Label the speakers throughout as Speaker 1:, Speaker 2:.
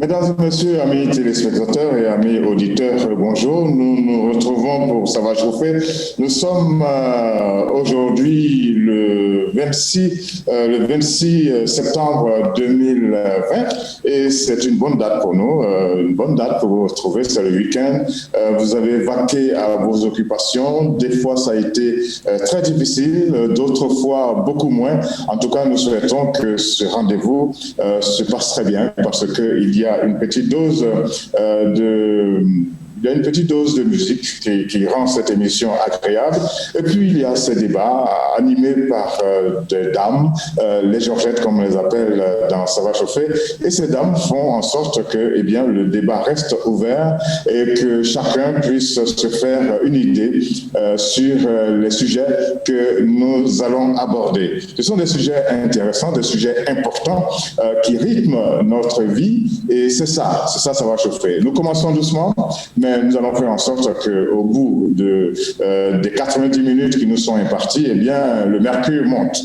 Speaker 1: Mesdames et messieurs, amis téléspectateurs et amis auditeurs, bonjour. Nous nous retrouvons pour Ça va chauffer. Nous sommes aujourd'hui le 26 septembre 2020 et c'est une bonne date pour nous, une bonne date pour vous retrouver, c'est le week-end. Vous avez vaqué à vos occupations. Des fois, ça a été très difficile, d'autres fois beaucoup moins. En tout cas, nous souhaitons que ce rendez-vous se passe très bien parce qu'il y a une petite dose de musique qui rend cette émission agréable. Et puis, il y a ces débats animés par des dames, les Georgettes, comme on les appelle dans Ça va chauffer. Et ces dames font en sorte que le débat reste ouvert et que chacun puisse se faire une idée sur les sujets que nous allons aborder. Ce sont des sujets intéressants, des sujets importants qui rythment notre vie. Et c'est ça, ça va chauffer. Nous commençons doucement, mais nous allons faire en sorte qu'au bout des 90 minutes qui nous sont imparties, le mercure monte.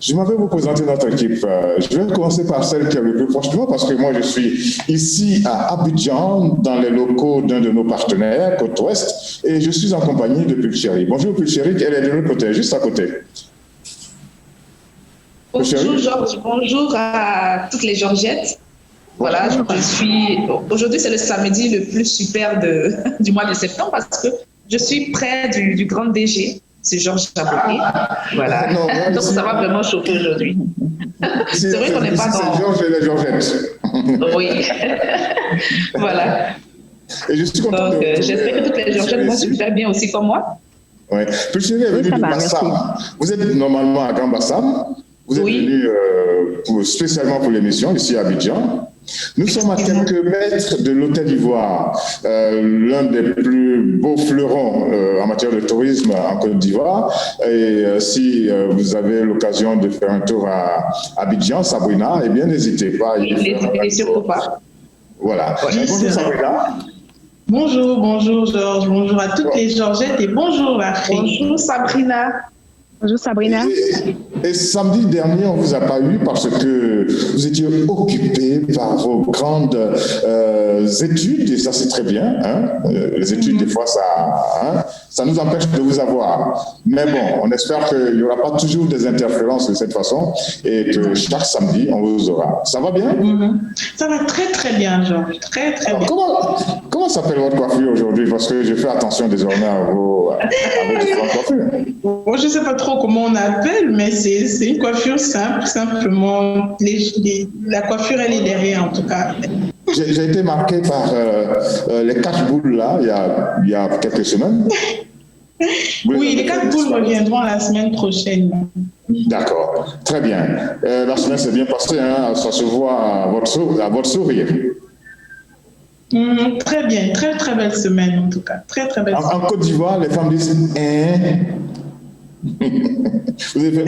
Speaker 1: Je m'en vais vous présenter notre équipe. Je vais commencer par celle qui est le plus proche de moi parce que moi, je suis ici à Abidjan, dans les locaux d'un de nos partenaires, Côte Ouest, et je suis en compagnie de Pulchéri. Bonjour Pulchéri, elle est de l'autre côté, juste à côté.
Speaker 2: Bonjour Georges, bonjour à toutes les Georgettes. Voilà, aujourd'hui c'est le samedi le plus super du mois de septembre parce que je suis près du grand DG, c'est Georges Chaboté. Voilà, donc ça va vraiment chauffer aujourd'hui. C'est vrai qu'on n'est pas dans...
Speaker 1: C'est Georges et les Georgettes.
Speaker 2: Oui, voilà.
Speaker 1: Et je suis content
Speaker 2: donc j'espère que toutes les Georgettes vont super bien aussi comme moi.
Speaker 1: Oui, Pulchéri est venu de Bassam. Vous êtes normalement à Grand Bassam. Vous êtes venu spécialement pour l'émission ici à Abidjan. Nous sommes à quelques mètres de l'Hôtel d'Ivoire, l'un des plus beaux fleurons en matière de tourisme en Côte d'Ivoire. Et si vous avez l'occasion de faire un tour à Abidjan, Sabrina, n'hésitez pas.
Speaker 2: N'hésitez surtout pas.
Speaker 1: Voilà. Bonjour Sabrina.
Speaker 3: Bonjour Georges, bonjour à toutes les Georgettes et bonjour Afrique.
Speaker 2: Bonjour Sabrina.
Speaker 4: Bonjour Sabrina.
Speaker 1: Et samedi dernier, on ne vous a pas eu parce que vous étiez occupé par vos grandes études, et ça c'est très bien. Les études, des fois, ça nous empêche de vous avoir. Mais bon, on espère qu'il n'y aura pas toujours des interférences de cette façon et que chaque samedi, on vous aura. Ça va bien?
Speaker 3: Ça va très très bien, Georges. Très très bien.
Speaker 1: Comment s'appelle votre coiffure aujourd'hui? Parce que je fais attention désormais à vos différentes coiffures.
Speaker 3: Bon, je ne sais pas trop comment on appelle, mais c'est une coiffure simple, simplement. La coiffure, elle est derrière, en tout cas.
Speaker 1: J'ai été marqué par les 4 boules là, il y a quelques semaines.
Speaker 3: Oui, les 4 boules reviendront la semaine prochaine.
Speaker 1: D'accord, très bien. La semaine s'est bien passée, ça se voit à votre sourire.
Speaker 3: Très bien, très très belle semaine en tout cas. Très très belle semaine.
Speaker 1: En Côte d'Ivoire, les femmes disent Vous avez fait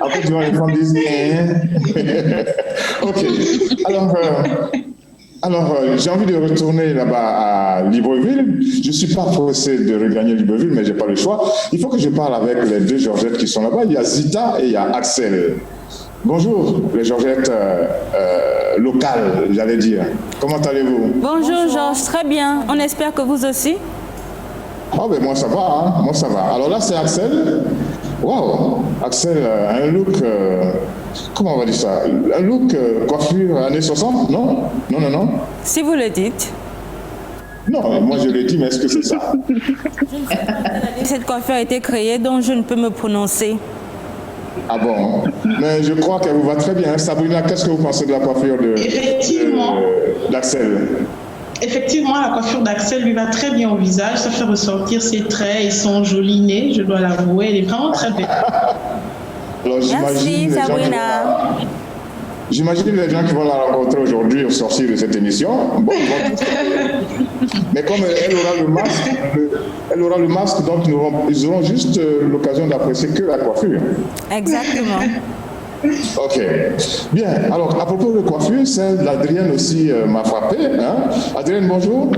Speaker 1: en Côte d'Ivoire, les femmes disent Ok. Alors, j'ai envie de retourner là-bas à Libreville. Je ne suis pas pressé de regagner Libreville, mais je n'ai pas le choix. Il faut que je parle avec les deux Georgettes qui sont là-bas. Il y a Zita et il y a Axel. Bonjour, les Georgettes locales, j'allais dire. Comment allez-vous?
Speaker 5: Bonjour Georges, très bien. On espère que vous aussi.
Speaker 1: Moi ça va, moi ça va. Alors là, c'est Axel. Waouh, Axel a un look, comment on va dire ça? Un look coiffure années 60, non? Non.
Speaker 5: Si vous le dites.
Speaker 1: Non, moi je le dis, mais est-ce que c'est ça?
Speaker 5: Cette coiffure a été créée, donc je ne peux me prononcer.
Speaker 1: Ah bon? Mais je crois qu'elle vous va très bien. Sabrina, qu'est-ce que vous pensez de la coiffure d'Axel?
Speaker 3: Effectivement, la coiffure d'Axel lui va très bien au visage. Ça fait ressortir ses traits et son joli nez, je dois l'avouer. Elle est vraiment très belle.
Speaker 1: Alors,
Speaker 5: merci Sabrina.
Speaker 1: J'imagine les gens qui vont la rencontrer aujourd'hui au sortir de cette émission. Bon, mais comme elle aura le masque, donc ils auront juste l'occasion d'apprécier que la coiffure.
Speaker 5: Exactement.
Speaker 1: Ok. Bien. Alors, à propos de coiffure, celle d'Adrienne aussi m'a frappé. Adrienne, bonjour.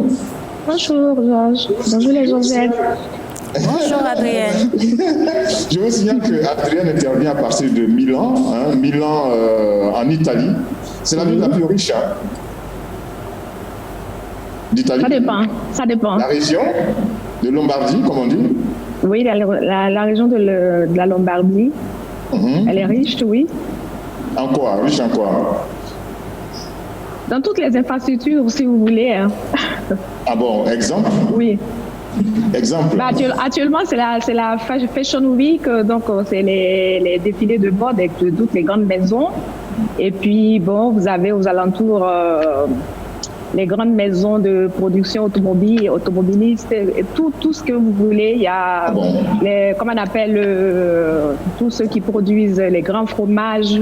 Speaker 4: Bonjour, Georges. Bonjour les Georgettes.
Speaker 5: Bonjour Adrienne.
Speaker 1: Je vous signale que Adrienne intervient à partir de Milan, Milan en Italie. C'est la ville la plus riche. d'Italie?
Speaker 4: Ça dépend.
Speaker 1: La région de Lombardie, comme on dit?
Speaker 4: Oui, la région de la Lombardie, elle est riche, oui.
Speaker 1: En quoi? Riche en quoi?
Speaker 4: Dans toutes les infrastructures, si vous voulez. Hein.
Speaker 1: Ah bon, exemple?
Speaker 4: Oui.
Speaker 1: Exemple?
Speaker 4: Bah, actuellement, c'est la Fashion Week, donc c'est les défilés de mode avec toutes les grandes maisons. Et puis, bon, vous avez aux alentours les grandes maisons de production automobiliste, et tout ce que vous voulez. Il y a, comment on appelle, tous ceux qui produisent les grands fromages.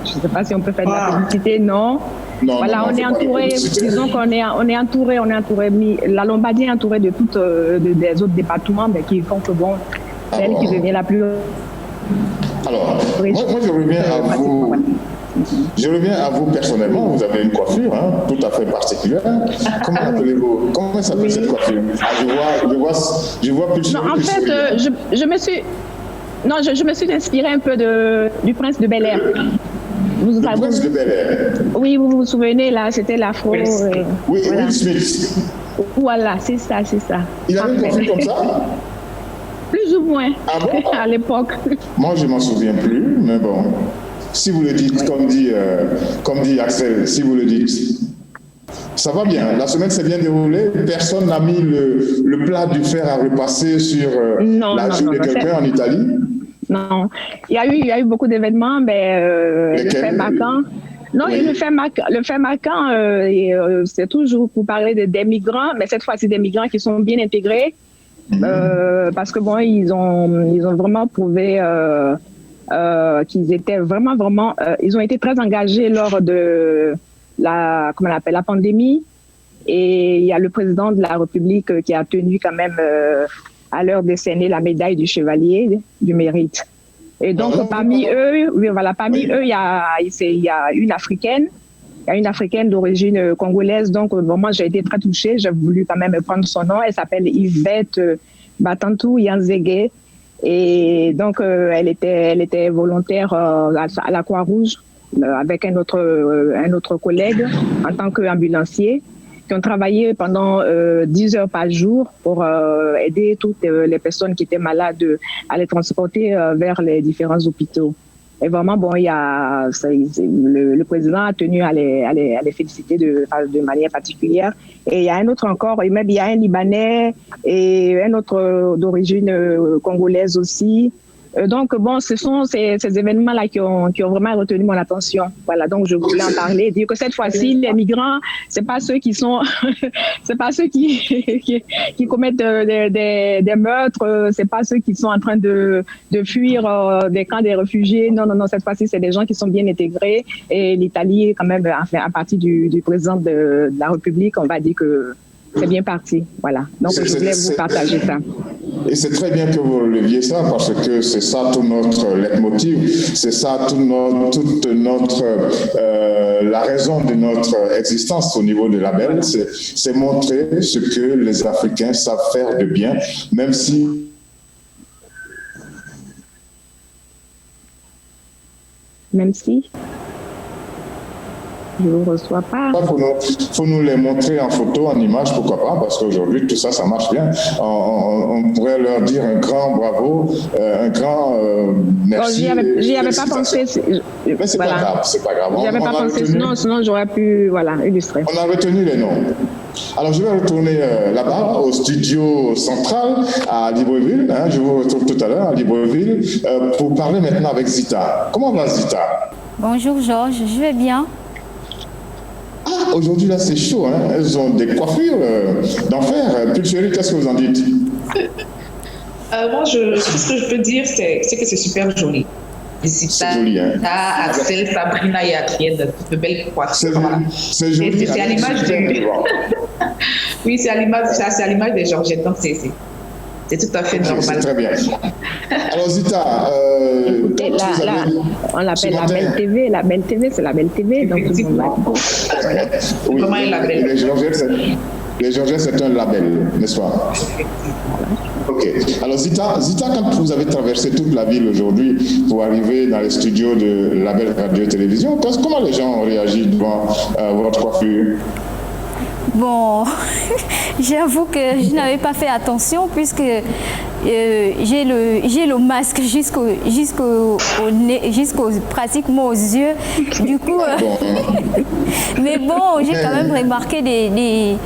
Speaker 4: Je ne sais pas si on peut faire de la publicité, non.
Speaker 1: Non,
Speaker 4: voilà,
Speaker 1: non,
Speaker 4: on est entouré, disons qu'on est entouré, la Lombardie est entourée de toutes des autres départements, mais qui font que bon, c'est elle qui devient la plus.
Speaker 1: Alors, moi je reviens à vous. Je reviens à vous personnellement. Vous avez une coiffure tout à fait particulière. Comment appelez-vous? Comment s'appelle cette coiffure? Je vois plus.
Speaker 4: Non, en fait, je me suis inspirée un peu du Prince de Bel-Air.
Speaker 1: Le Prince de Bel-Air.
Speaker 4: Oui, vous vous souvenez, là, c'était l'afro.
Speaker 1: Oui, voilà. Will Smith.
Speaker 4: Voilà, c'est ça.
Speaker 1: Il avait une coiffure comme ça?
Speaker 4: Plus ou moins, à l'époque.
Speaker 1: Moi, je ne m'en souviens plus, mais bon. Si vous le dites, comme dit Axel, si vous le dites, ça va bien. La semaine s'est bien déroulée. Personne n'a mis le plat du fer à repasser sur la joue de quelqu'un en Italie.
Speaker 4: Non, il y a eu beaucoup d'événements, mais le fait marquant. Non, oui. Le fait marquant, c'est toujours pour parler des migrants, mais cette fois-ci des migrants qui sont bien intégrés, parce que bon, ils ont vraiment prouvé qu'ils étaient vraiment, ils ont été très engagés lors de la pandémie, et il y a le président de la République qui a tenu quand même à leur décerner la médaille du chevalier du mérite. Et donc, parmi eux, il y a une Africaine. Il y a une Africaine d'origine congolaise. Donc, moi, j'ai été très touchée. J'ai voulu quand même prendre son nom. Elle s'appelle Yvette Batantou Yanzege. Et donc, elle était volontaire à la Croix-Rouge avec un autre collègue en tant qu'ambulancier, qui ont travaillé pendant 10 heures par jour pour aider toutes les personnes qui étaient malades à les transporter vers les différents hôpitaux. Et vraiment, bon, le président a tenu à les féliciter de manière particulière. Et il y a un autre encore, et même il y a un Libanais et un autre d'origine congolaise aussi. Donc, bon, ce sont ces événements-là qui ont vraiment retenu mon attention. Voilà, donc je voulais en parler, dire que cette fois-ci, les migrants, c'est pas ceux qui sont, c'est pas ceux qui commettent des meurtres, c'est pas ceux qui sont en train de fuir des camps des réfugiés. Non, cette fois-ci, c'est des gens qui sont bien intégrés. Et l'Italie, quand même, à partir du président de la République, on va dire que c'est bien parti. Voilà. Donc, je voulais vous partager ça.
Speaker 1: Et c'est très bien que vous releviez ça, parce que c'est ça tout notre leitmotiv, c'est ça toute notre la raison de notre existence au niveau de Label, c'est montrer ce que les Africains savent faire de bien, même si je ne vous reçois pas. Faut nous les montrer en photo, en image, pourquoi pas, parce qu'aujourd'hui, tout ça, ça marche bien. On pourrait leur dire un grand bravo, un grand merci.
Speaker 4: Bon, j'y avais pas pensé.
Speaker 1: Mais c'est pas grave, c'est pas grave.
Speaker 4: J'y avais pas pensé, sinon j'aurais pu, illustrer.
Speaker 1: On a retenu les noms. Alors, je vais retourner là-bas, au studio central, à Libreville. Je vous retrouve tout à l'heure à Libreville, pour parler maintenant avec Zita. Comment va Zita?
Speaker 5: Bonjour Georges, je vais bien.
Speaker 1: Ah, aujourd'hui, là, c'est chaud. Elles ont des coiffures d'enfer. Pulcherie, qu'est-ce que vous en dites?
Speaker 2: Moi, ce que je peux dire, c'est que c'est super joli.
Speaker 1: C'est joli,
Speaker 2: Axel, Sabrina et Adrienne, de belles coiffures.
Speaker 1: C'est joli.
Speaker 2: C'est à l'image de... Oui, c'est à l'image des Georgettes, donc c'est tout à fait normal.
Speaker 1: C'est très bien. Alors Zita,
Speaker 4: écoutez, on l'appelle la Belle TV. La Belle TV, c'est la Belle TV. Donc tout le monde
Speaker 2: voilà. Oui, comment elle l'appelle?
Speaker 1: Les Georgettes, c'est un label, n'est-ce pas? Ok. Alors Zita, quand vous avez traversé toute la ville aujourd'hui pour arriver dans les studios de Label Radio et Télévision, comment les gens ont réagi devant votre coiffure?
Speaker 6: Bon, j'avoue que je n'avais pas fait attention puisque j'ai le masque jusqu'au pratiquement aux yeux. Du coup, mais bon, j'ai quand même remarqué des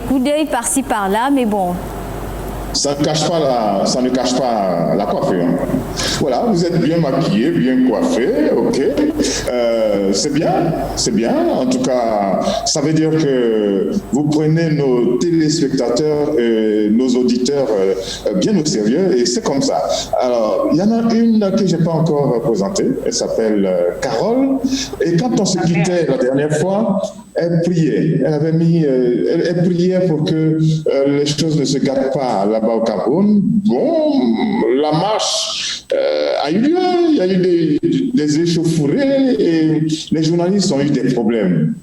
Speaker 6: coups d'œil par-ci par-là, mais bon.
Speaker 1: Ça ne cache pas la coiffure. Voilà, vous êtes bien maquillé, bien coiffé, ok. C'est bien. En tout cas, ça veut dire que vous prenez nos téléspectateurs et nos auditeurs bien au sérieux, et c'est comme ça. Alors, il y en a une que je n'ai pas encore présentée, elle s'appelle Carole, et quand on se quittait la dernière fois, elle priait. Elle priait pour que les choses ne se gâtent pas là-bas au Cameroun. Bon, la marche a eu lieu, il y a eu des échauffourées et les journalistes ont eu des problèmes.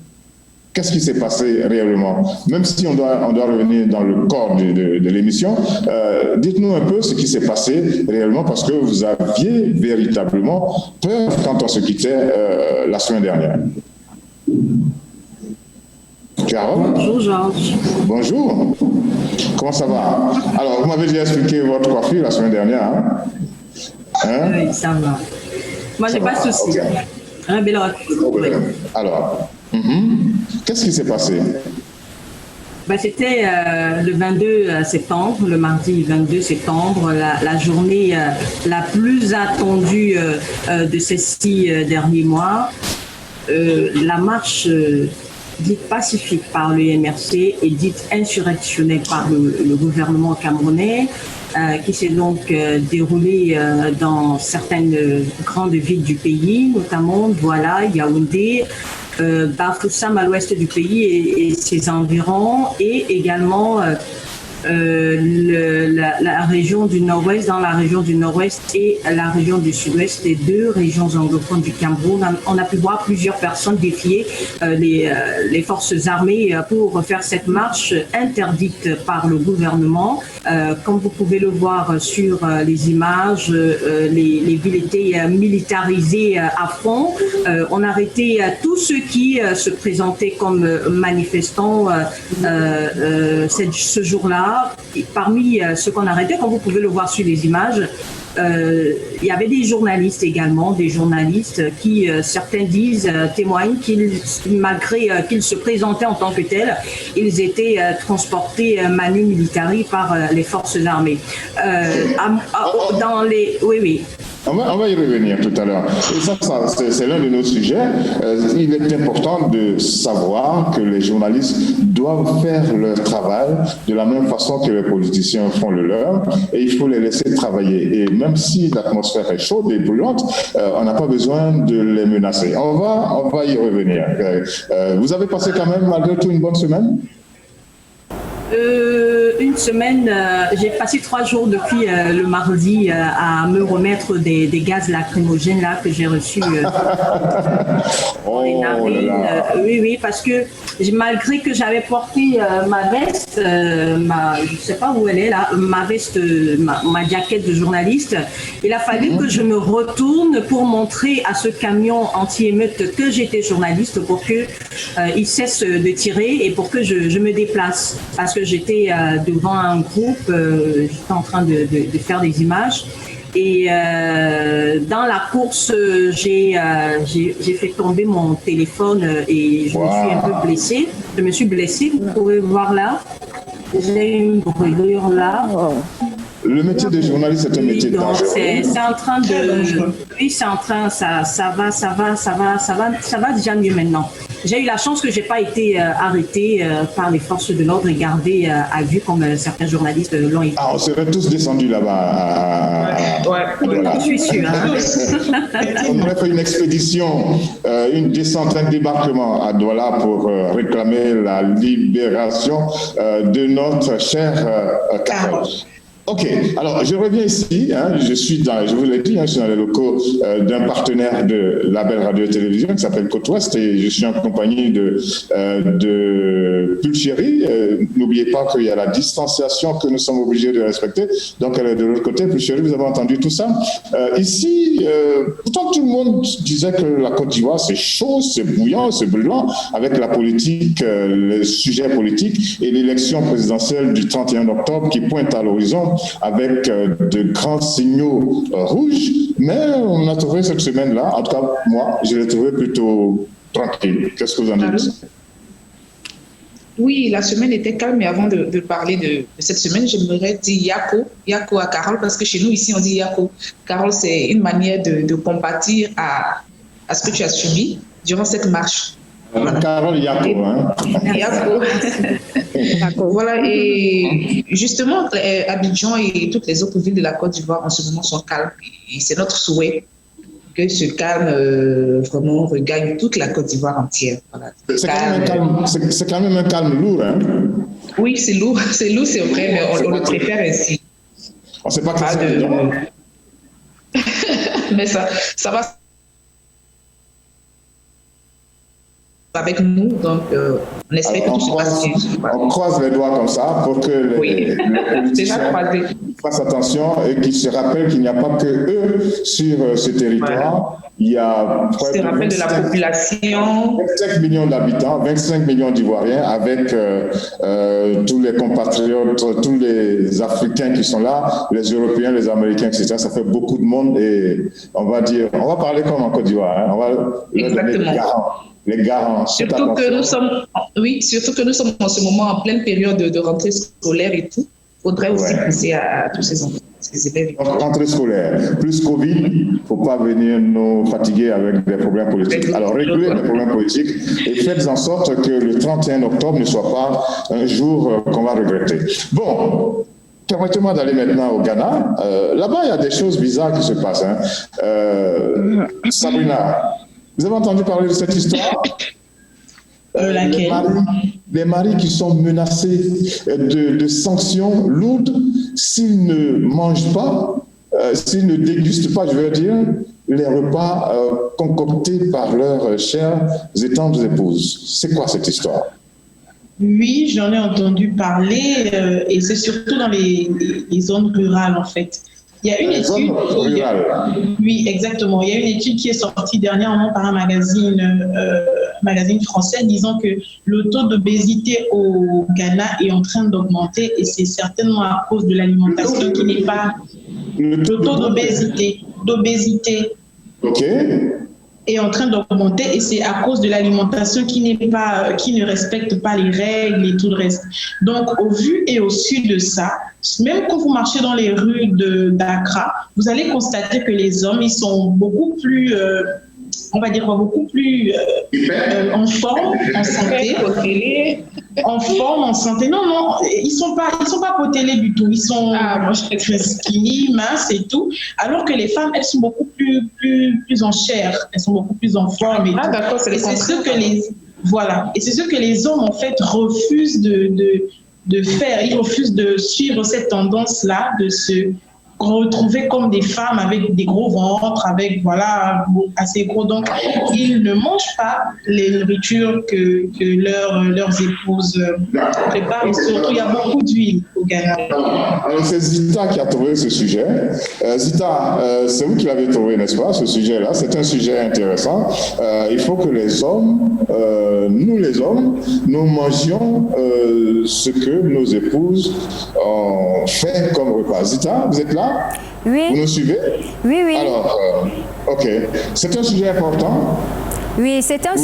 Speaker 1: Qu'est-ce qui s'est passé réellement? Même si on doit revenir dans le corps de l'émission, dites-nous un peu ce qui s'est passé réellement, parce que vous aviez véritablement peur quand on se quittait la semaine dernière. Carole?
Speaker 7: Bonjour Georges.
Speaker 1: Bonjour. Comment ça va? Alors, vous m'avez déjà expliqué votre coiffure la semaine dernière.
Speaker 7: Oui, ça va. Moi, j'ai pas de souci.
Speaker 1: Okay.
Speaker 7: Un bel
Speaker 1: Alors, qu'est-ce qui s'est passé?
Speaker 7: C'était le 22 septembre, le mardi 22 septembre, la journée la plus attendue de ces 6 derniers mois. La marche dite pacifique par le MRC et dite insurrectionnelle par le gouvernement camerounais, qui s'est donc déroulée dans certaines grandes villes du pays, notamment Douala, Yaoundé, Bafoussam à l'ouest du pays et ses environs, et également la région du Nord-Ouest, dans la région du Nord-Ouest et la région du Sud-Ouest, les 2 régions anglophones du Cameroun. On a pu voir plusieurs personnes défier les forces armées pour faire cette marche interdite par le gouvernement. Comme vous pouvez le voir sur les images, les villes étaient militarisées à fond. On arrêtait tous ceux qui se présentaient comme manifestants ce jour-là. Parmi ceux qu'on arrêtait, comme vous pouvez le voir sur les images, il y avait des journalistes également, des journalistes qui, certains disent, témoignent qu'ils, malgré qu'ils se présentaient en tant que tels, ils étaient transportés manu militari par les forces armées. Oui.
Speaker 1: On va y revenir tout à l'heure. Et ça c'est l'un de nos sujets. Il est important de savoir que les journalistes doivent faire leur travail de la même façon que les politiciens font le leur, et il faut les laisser travailler. Et même si l'atmosphère est chaude et brûlante, on n'a pas besoin de les menacer. On va y revenir. Vous avez passé quand même, malgré tout, une bonne semaine?
Speaker 7: Une semaine, j'ai passé 3 jours depuis le mardi à me remettre des gaz lacrymogènes là que j'ai reçus dans les narines. Oui, parce que malgré que j'avais porté ma veste, je sais pas où elle est là, ma veste, ma jaquette de journaliste, il a fallu que je me retourne pour montrer à ce camion anti-émeute que j'étais journaliste, pour que il cesse de tirer et pour que je me déplace, parce que j'étais devant un groupe, j'étais en train de faire des images, et dans la course j'ai fait tomber mon téléphone et je me suis un peu blessée. Je me suis blessée, vous pouvez voir là, j'ai une brûlure là.
Speaker 1: Le métier de journaliste est un métier dangereux.
Speaker 7: C'est en train de... Oui, c'est en train, ça va déjà mieux maintenant. J'ai eu la chance que je n'ai pas été arrêtée par les forces de l'ordre et gardée à vue comme certains journalistes l'ont été.
Speaker 1: On serait tous descendus là-bas.
Speaker 7: Je suis sûre.
Speaker 1: On aurait fait une expédition, une descente, un débarquement à Douala pour réclamer la libération de notre chère Carole. Ok, alors je reviens ici, je vous l'ai dit, je suis dans les locaux d'un partenaire de Label Radio et Télévision qui s'appelle Côte Ouest et je suis en compagnie de Pulchérie. N'oubliez pas qu'il y a la distanciation que nous sommes obligés de respecter, donc elle est de l'autre côté. Pulchérie, vous avez entendu tout ça. Ici, pourtant tout le monde disait que la Côte d'Ivoire c'est chaud, c'est bouillant, c'est brûlant, avec la politique, les sujets politiques et l'élection présidentielle du 31 octobre qui pointe à l'horizon avec de grands signaux rouges, mais on a trouvé cette semaine-là, en tout cas moi, je l'ai trouvé plutôt tranquille. Qu'est-ce que vous en dites?
Speaker 2: Oui, la semaine était calme, mais avant de parler de cette semaine, j'aimerais dire Yako à Carole, parce que chez nous ici on dit Yako. Carole, c'est une manière de compatir à ce que tu as subi durant cette marche.
Speaker 1: Voilà. Carole Yako,
Speaker 2: Yako. Voilà, et justement, Abidjan et toutes les autres villes de la Côte d'Ivoire en ce moment sont calmes. Et c'est notre souhait que ce calme vraiment regagne toute la Côte d'Ivoire entière. Voilà.
Speaker 1: C'est quand même un calme lourd, hein?
Speaker 2: Oui, c'est lourd, c'est vrai, mais on le préfère ainsi.
Speaker 1: On ne sait pas que c'est
Speaker 2: mais ça va avec nous, donc on espère que tout se passe bien.
Speaker 1: On croise les doigts comme ça pour que les politiciens fassent attention et qu'ils se rappellent qu'il n'y a pas que eux sur ce territoire. Il y a
Speaker 2: près de 25, de la population.
Speaker 1: 25 millions d'habitants, 25 millions d'Ivoiriens avec tous les compatriotes, tous les Africains qui sont là, les Européens, les Américains, etc. Ça fait beaucoup de monde et on va parler comme en Côte d'Ivoire. Hein. On va leur donner les garants.
Speaker 2: Surtout que nous sommes en ce moment en pleine période de rentrée scolaire et tout. Il faudrait aussi penser à tous ces enfants.
Speaker 1: Rentrée scolaire, plus Covid, il ne faut pas venir nous fatiguer avec des problèmes politiques. Alors réglez les problèmes politiques et faites en sorte que le 31 octobre ne soit pas un jour qu'on va regretter. Bon, permettez-moi d'aller maintenant au Ghana. Là-bas, il y a des choses bizarres qui se passent. Hein. Sabrina, vous avez entendu parler de cette histoire? Les maris qui sont menacés de sanctions lourdes s'ils ne mangent pas, s'ils ne dégustent pas, je veux dire, les repas concoctés par leurs chères et tendres épouses. C'est quoi cette histoire?
Speaker 3: Oui, j'en ai entendu parler et c'est surtout dans les zones rurales en fait. Il y a une étude. Oui, exactement. Il y a une étude qui est sortie dernièrement par un magazine français disant que le taux d'obésité au Ghana est en train d'augmenter et c'est certainement à cause de l'alimentation qui n'est pas. Le taux d'obésité.
Speaker 1: OK.
Speaker 3: Est en train d'augmenter et c'est à cause de l'alimentation qui ne respecte pas les règles et tout le reste. Donc, au vu et au su de ça, même quand vous marchez dans les rues d'Accra, vous allez constater que les hommes, ils sont beaucoup plus, on va dire beaucoup plus en forme, en santé. En forme, en santé. Non, ils sont pas potelés du tout. Ils sont skinny, minces et tout. Alors que les femmes, elles sont beaucoup plus en chair. Elles sont beaucoup plus en forme et tout.
Speaker 2: D'accord, c'est
Speaker 3: ce que et c'est ce que les hommes en fait refusent de faire. Ils refusent de suivre cette tendance-là, de se retrouver comme des femmes avec des gros ventres, avec assez gros. Donc, ils ne mangent pas les nourritures que leurs épouses préparent. Et surtout, il y a beaucoup d'huile au Ghana.
Speaker 1: Alors, c'est Zita qui a trouvé ce sujet. Zita, c'est vous qui l'avez trouvé, n'est-ce pas, ce sujet-là? C'est un sujet intéressant. Il faut que les hommes, nous les hommes, nous mangions ce que nos épouses ont fait comme repas. Zita, vous êtes là?
Speaker 6: Oui.
Speaker 1: Vous nous suivez?
Speaker 6: Oui.
Speaker 1: Alors, OK. C'est un sujet important?
Speaker 6: Oui, c'est un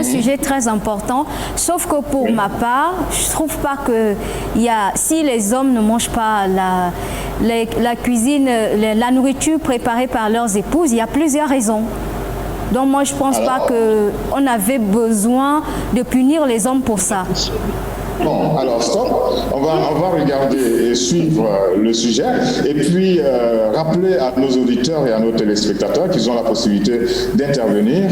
Speaker 6: sujet très important. Sauf que pour ma part, je trouve pas que si les hommes ne mangent pas la cuisine, la nourriture préparée par leurs épouses, il y a plusieurs raisons. Donc moi, je pense pas qu'on avait besoin de punir les hommes pour ça.
Speaker 1: Bon, alors stop, on va regarder et suivre le sujet et puis rappeler à nos auditeurs et à nos téléspectateurs qu'ils ont la possibilité d'intervenir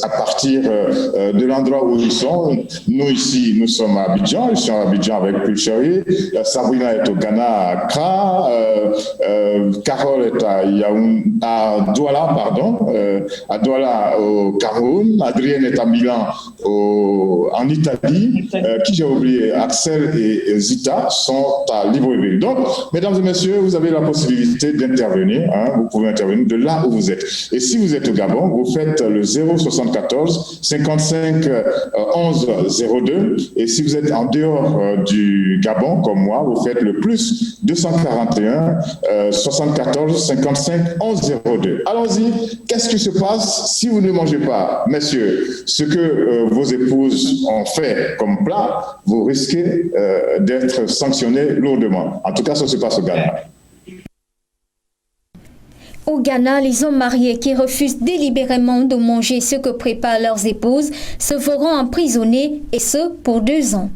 Speaker 1: à partir de l'endroit où ils sont. Nous ici, nous sommes à Abidjan, je suis à Abidjan avec Pulchéry, Sabrina est au Ghana à Accra, Carole est à Douala, à Douala au Cameroun, Adrienne est à Milan en Italie, qui j'ai oublié, Axel et Zita sont à Libreville. Donc, mesdames et messieurs, vous avez la possibilité d'intervenir, vous pouvez intervenir de là où vous êtes. Et si vous êtes au Gabon, vous faites le 074 55 11 02, et si vous êtes en dehors du Gabon, comme moi, vous faites le plus 241 74 55 11 02. Allons-y, qu'est-ce qui se passe si vous ne mangez pas, messieurs, ce que vos épouses ont fait comme plat, vous risquez d'être sanctionné lourdement. En tout cas, ça se passe au Ghana.
Speaker 6: Au Ghana, les hommes mariés qui refusent délibérément de manger ce que préparent leurs épouses se feront emprisonner, et ce pour 2 ans.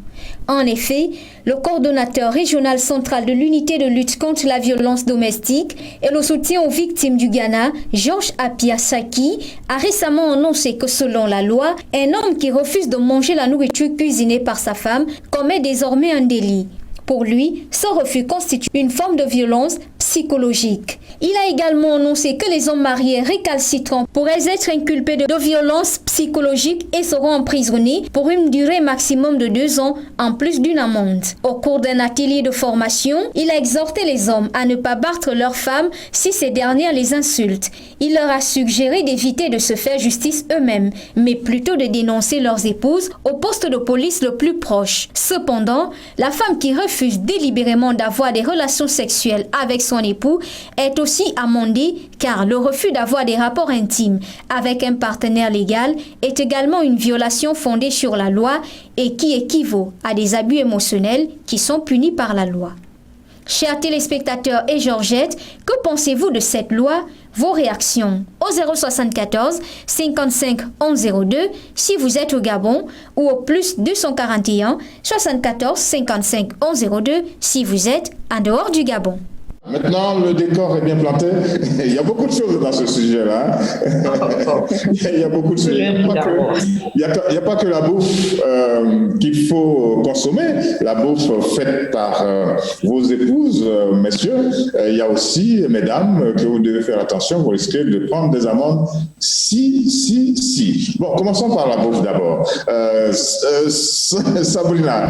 Speaker 6: En effet, le coordonnateur régional central de l'unité de lutte contre la violence domestique et le soutien aux victimes du Ghana, Georges Apia Saki, a récemment annoncé que selon la loi, un homme qui refuse de manger la nourriture cuisinée par sa femme commet désormais un délit. Pour lui, ce refus constitue une forme de violence psychologique. Il a également annoncé que les hommes mariés récalcitrants pourraient être inculpés de violence psychologique et seront emprisonnés pour une durée maximum de 2 ans, en plus d'une amende. Au cours d'un atelier de formation, il a exhorté les hommes à ne pas battre leurs femmes si ces dernières les insultent. Il leur a suggéré d'éviter de se faire justice eux-mêmes, mais plutôt de dénoncer leurs épouses au poste de police le plus proche. Cependant, la femme qui refuse délibérément d'avoir des relations sexuelles avec son époux est aussi amendée, car le refus d'avoir des rapports intimes avec un partenaire légal est également une violation fondée sur la loi et qui équivaut à des abus émotionnels qui sont punis par la loi. Chers téléspectateurs et Georgette, que pensez-vous de cette loi? Vos réactions au 074 55 11 02 si vous êtes au Gabon, ou au plus 241 74 55 11 02 si vous êtes en dehors du Gabon.
Speaker 1: Maintenant, le décor est bien planté. Il y a beaucoup de choses dans ce sujet-là. Il y a beaucoup de choses. Il n'y a pas que la bouffe qu'il faut consommer, la bouffe faite par vos épouses, messieurs. Il y a aussi, mesdames, que vous devez faire attention, vous risquez de prendre des amendes si. Bon, commençons par la bouffe d'abord. Sabrina,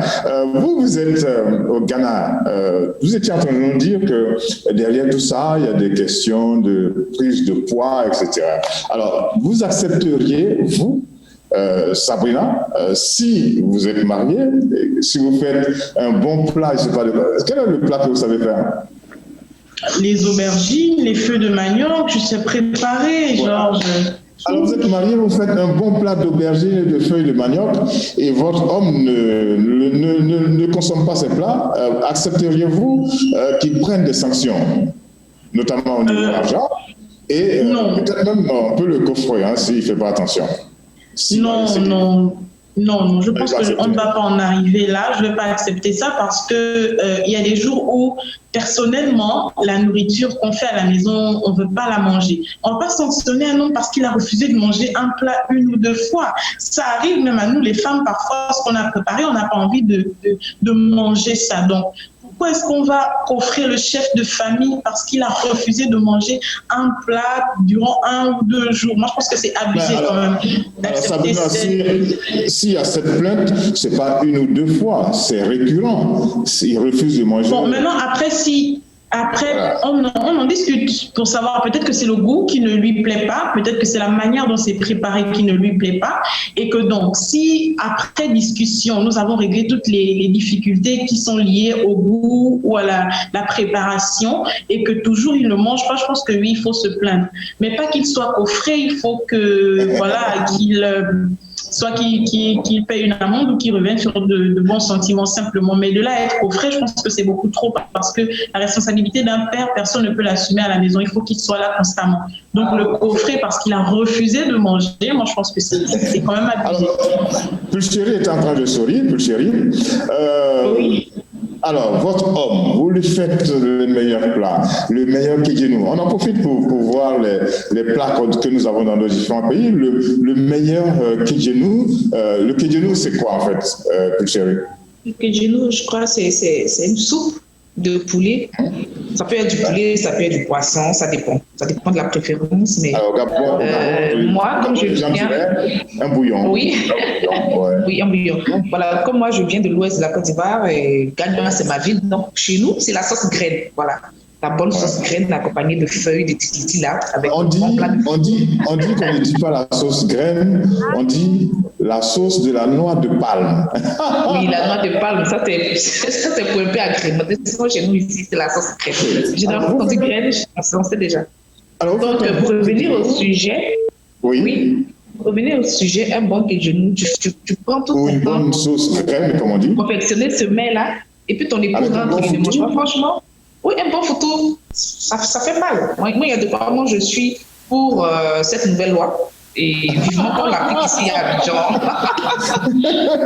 Speaker 1: vous êtes au Ghana. Vous étiez en train de nous dire que derrière tout ça, il y a des questions de prise de poids, etc. Alors, vous accepteriez, vous, Sabrina, si vous êtes mariée, si vous faites un bon plat, je sais pas, quel est le plat que vous savez faire?
Speaker 3: Les aubergines, les feux de manioc, je sais préparer, Georges.
Speaker 1: Alors vous êtes marié, vous faites un bon plat d'aubergines et de feuilles de manioc et votre homme ne consomme pas ces plats. Accepteriez-vous qu'il prenne des sanctions, notamment au niveau de l'argent, et peut-être même on peut le coffrer s'il ne fait pas attention?
Speaker 3: Non, je pense qu'on ne va pas en arriver là. Je ne vais pas accepter ça parce que il y a des jours où, personnellement, la nourriture qu'on fait à la maison, on ne veut pas la manger. On ne va pas sanctionner un homme parce qu'il a refusé de manger un plat 1 ou 2 fois. Ça arrive même à nous, les femmes, parfois, ce qu'on a préparé, on n'a pas envie de manger ça. Donc, pourquoi est-ce qu'on va offrir le chef de famille parce qu'il a refusé de manger un plat durant 1 ou 2 jours? Moi, je pense que c'est abusé quand même.
Speaker 1: Sabrina, s'il y a cette plainte, ce n'est pas 1 ou 2 fois, c'est récurrent. Il refuse de manger.
Speaker 3: Bon, maintenant, on en discute pour savoir, peut-être que c'est le goût qui ne lui plaît pas, peut-être que c'est la manière dont c'est préparé qui ne lui plaît pas, et que donc, si après discussion, nous avons réglé toutes les difficultés qui sont liées au goût ou à la préparation, et que toujours il ne mange pas, je pense que oui, il faut se plaindre. Mais pas qu'il soit coffré, il faut que, voilà, qu'il... soit qu'il paye une amende ou qu'il revienne sur de bons sentiments simplement. Mais de là à être coffré, je pense que c'est beaucoup trop parce que la responsabilité d'un père, personne ne peut l'assumer à la maison. Il faut qu'il soit là constamment. Donc le coffrer parce qu'il a refusé de manger, moi je pense que c'est quand même abusé.
Speaker 1: Alors, Pulchéri est en train de sourire, Pulchéri.
Speaker 3: Oui.
Speaker 1: Alors, votre homme, vous lui faites le meilleur plat, le meilleur kidjenou. On en profite pour voir les plats que nous avons dans nos différents pays. Le meilleur kidjenou. Le kidjenou, c'est quoi en fait, Pulchéri?
Speaker 2: Le kidjenou, je crois, c'est une soupe de poulet. Ça peut être du poulet, ça peut être du poisson, ça dépend. Ça dépend de la préférence. Mais
Speaker 1: alors, Gabon,
Speaker 2: moi, comme je viens...
Speaker 1: Un bouillon.
Speaker 2: Oui. Oui, un bouillon. Voilà, comme moi, je viens de l'ouest de la Côte d'Ivoire et Gagnon, c'est ma ville. Donc, chez nous, c'est la sauce graine. Voilà. La bonne sauce graine accompagnée de feuilles de tititi là. Avec
Speaker 1: on dit qu'on ne dit pas la sauce graine, on dit la sauce de la noix de palme.
Speaker 2: Oui, la noix de palme, ça c'est pour un peu agrémenté. Sinon, chez nous ici, c'est la sauce graine. Généralement, quand on dit graine, on sait déjà. Alors, donc, pour revenir au sujet, oui, revenir au sujet, un bon kidjenou, tu prends tout ton
Speaker 1: une
Speaker 2: temps.
Speaker 1: bonne sauce graine, comme on dit.
Speaker 2: Confectionner ce mets-là, et puis ton époux rentre, il ne mange pas, franchement. Oui, un bon photo, ça fait mal. Moi, il y a de quoi, moi, je suis pour cette nouvelle loi. Et vivement qu'on l'applique ici à Abidjan.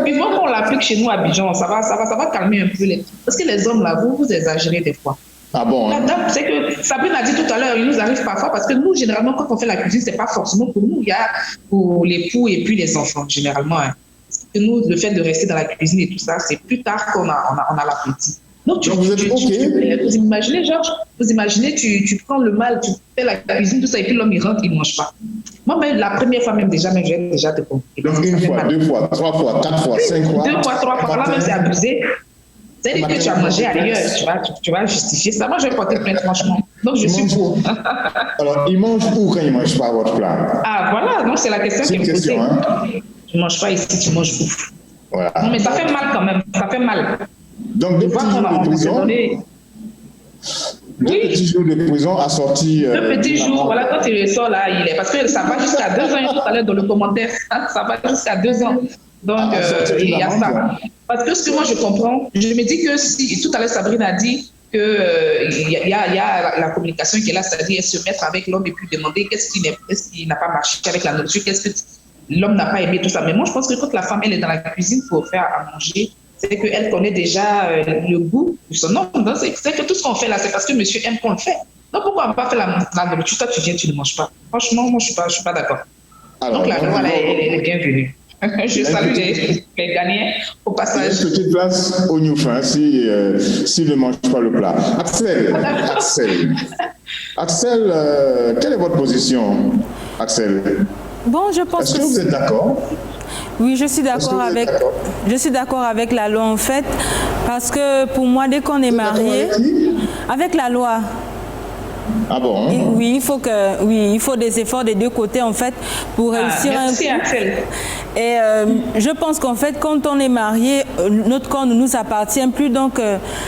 Speaker 2: Vivement qu'on l'applique chez nous à Abidjan, ça va calmer un peu les... Parce que les hommes, là, vous exagérez des fois.
Speaker 1: Ah bon?
Speaker 2: La dame, c'est que Sabrine a dit tout à l'heure, il nous arrive parfois, parce que nous, généralement, quand on fait la cuisine, c'est pas forcément pour nous, il y a pour l'époux et puis les enfants, généralement. Hein. Parce que nous, le fait de rester dans la cuisine et tout ça, c'est plus tard qu'on a l'appétit. Donc, vous imaginez, Georges, tu prends le mal, tu fais la cuisine, tout ça, et puis l'homme, il rentre, il ne mange pas. Moi, même la première fois, j'ai déjà te compris.
Speaker 1: Donc, une fois, deux fois, trois fois, quatre fois, 5 fois.
Speaker 2: 2 fois, 3 fois, là, même c'est abusé. C'est-à-dire que tu as mangé ailleurs, tu vas justifier ça. Moi, je vais porter plainte, franchement. Donc, je suis pour.
Speaker 1: Alors, il mange où quand il ne mange pas votre plat?
Speaker 2: Ah, voilà, donc c'est la question qui me posait.
Speaker 1: Hein?
Speaker 2: Tu ne manges pas ici, tu manges où? Voilà. Non, mais ça fait mal quand même, ça fait mal.
Speaker 1: Donc, deux petits jours de prison. Deux petits jours de prison assortis.
Speaker 2: 2 petits jours, voilà, quand il ressort là, il est. Parce que ça va jusqu'à 2 ans, tout à l'heure dans le commentaire, ça va jusqu'à 2 ans. Donc, il y a ça. Parce que ce que moi je comprends, je me dis que si, tout à l'heure Sabrine a dit qu'il y a la communication qui est là, c'est-à-dire se mettre avec l'homme et puis demander qu'est-ce qui n'a pas marché avec la nourriture, qu'est-ce que l'homme n'a pas aimé, tout ça. Mais moi je pense que quand la femme elle est dans la cuisine pour faire à manger, c'est qu'elle connaît déjà le goût de son homme. Donc, c'est que tout ce qu'on fait là, c'est parce que monsieur aime qu'on le fait. Donc pourquoi on ne peut pas faire la nourriture? Toi tu viens, tu ne manges pas. Franchement, moi je ne suis pas d'accord. Donc la loi elle est bienvenue. Je salue les Ghanéens au passage.
Speaker 1: Une petite place au Newfoundland s'il ne mange pas le plat. Axel, quelle est votre position, Axel?
Speaker 5: Bon, je pense
Speaker 1: Est-ce que vous êtes d'accord?
Speaker 5: Oui, je suis d'accord avec la loi en fait, parce que pour moi, dès qu'on est marié, avec la loi.
Speaker 1: Ah bon?
Speaker 5: Oui, il faut des efforts des deux côtés en fait pour réussir.
Speaker 2: Merci Axel.
Speaker 5: Et je pense qu'en fait, quand on est marié, notre corps ne nous appartient plus. Donc,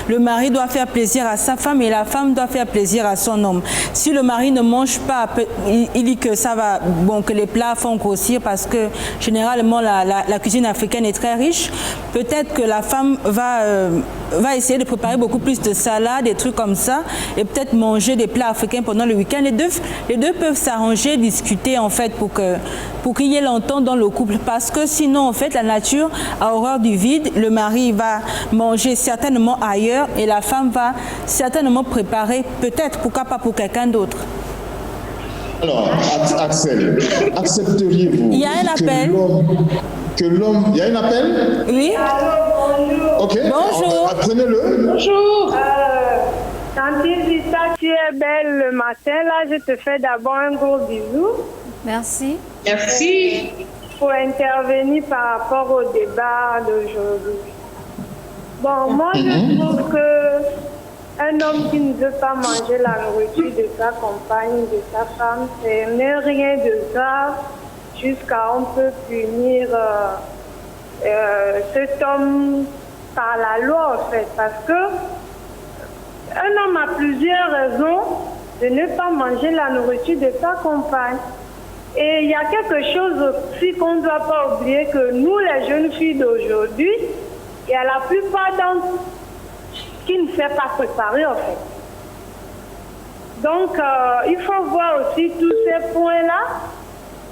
Speaker 5: le mari doit faire plaisir à sa femme et la femme doit faire plaisir à son homme. Si le mari ne mange pas, il dit que ça va, que les plats font grossir parce que généralement la cuisine africaine est très riche. Peut-être que la femme va essayer de préparer beaucoup plus de salades, des trucs comme ça, et peut-être manger des plats africains pendant le week-end. Les deux peuvent s'arranger, discuter en fait pour qu'il y ait l'entente dans le couple. Parce que sinon, en fait, la nature a horreur du vide. Le mari va manger certainement ailleurs et la femme va certainement préparer, peut-être, pourquoi pas pour quelqu'un d'autre.
Speaker 1: Alors, Axel, accepteriez-vous
Speaker 5: Il y a un appel.
Speaker 1: Que l'homme... Il y a un appel?
Speaker 5: Oui.
Speaker 1: Ok.
Speaker 5: Bonjour.
Speaker 1: Prenez-le.
Speaker 2: Bonjour.
Speaker 8: Tante Zita, tu es belle le matin. Là, je te fais d'abord un gros bisou.
Speaker 6: Merci.
Speaker 2: Merci.
Speaker 8: Pour intervenir par rapport au débat d'aujourd'hui. Bon, moi, je trouve qu'un homme qui ne veut pas manger la nourriture de sa compagne, de sa femme, c'est rien de grave jusqu'à on peut punir cet homme par la loi, en fait. Parce que un homme a plusieurs raisons de ne pas manger la nourriture de sa compagne. Et il y a quelque chose aussi qu'on ne doit pas oublier, que nous, les jeunes filles d'aujourd'hui, il y a la plupart d'entre nous qui ne fait pas préparer en fait. Donc, il faut voir aussi tous ces points-là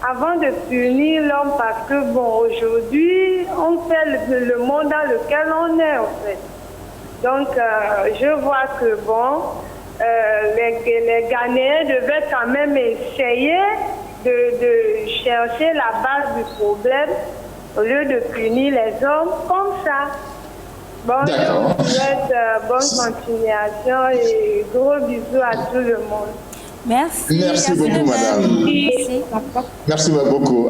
Speaker 8: avant de punir l'homme, parce que, bon, aujourd'hui, on fait le monde dans lequel on est, en fait. Donc, je vois que, bon, les Ghanéens devaient quand même essayer de chercher la base du problème au lieu de punir les hommes comme ça. Bon, je vous souhaite bonne continuation et gros bisous à tout le monde.
Speaker 5: Merci.
Speaker 1: Merci beaucoup, madame. Merci beaucoup.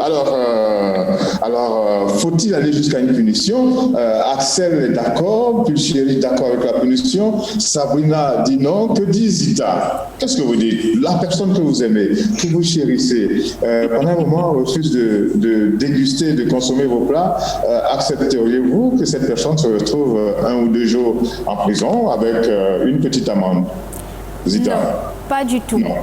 Speaker 1: Alors, faut-il aller jusqu'à une punition? Axel est d'accord, Pulchéri est d'accord avec la punition. Sabrina dit non. Que dit Zita? Qu'est-ce que vous dites? La personne que vous aimez, que vous chérissez, pendant un moment refuse de déguster, de consommer vos plats, accepteriez-vous que cette personne se retrouve 1 ou 2 jours en prison avec une petite amende? Zita?
Speaker 6: Non, pas du tout.
Speaker 1: Non.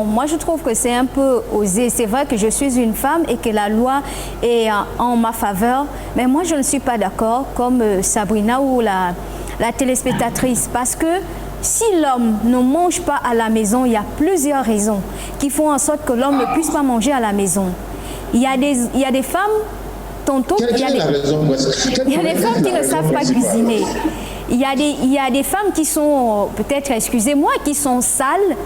Speaker 6: Moi, je trouve que c'est un peu osé. C'est vrai que je suis une femme et que la loi est en ma faveur, mais moi, je ne suis pas d'accord comme Sabrina ou la téléspectatrice, parce que si l'homme ne mange pas à la maison, il y a plusieurs raisons qui font en sorte que l'homme ne puisse pas manger à la maison. Il y a des femmes, tantôt, il y a des femmes qui ne savent pas cuisiner. Il y a des femmes qui sont, peut-être, excusez-moi, qui sont sales.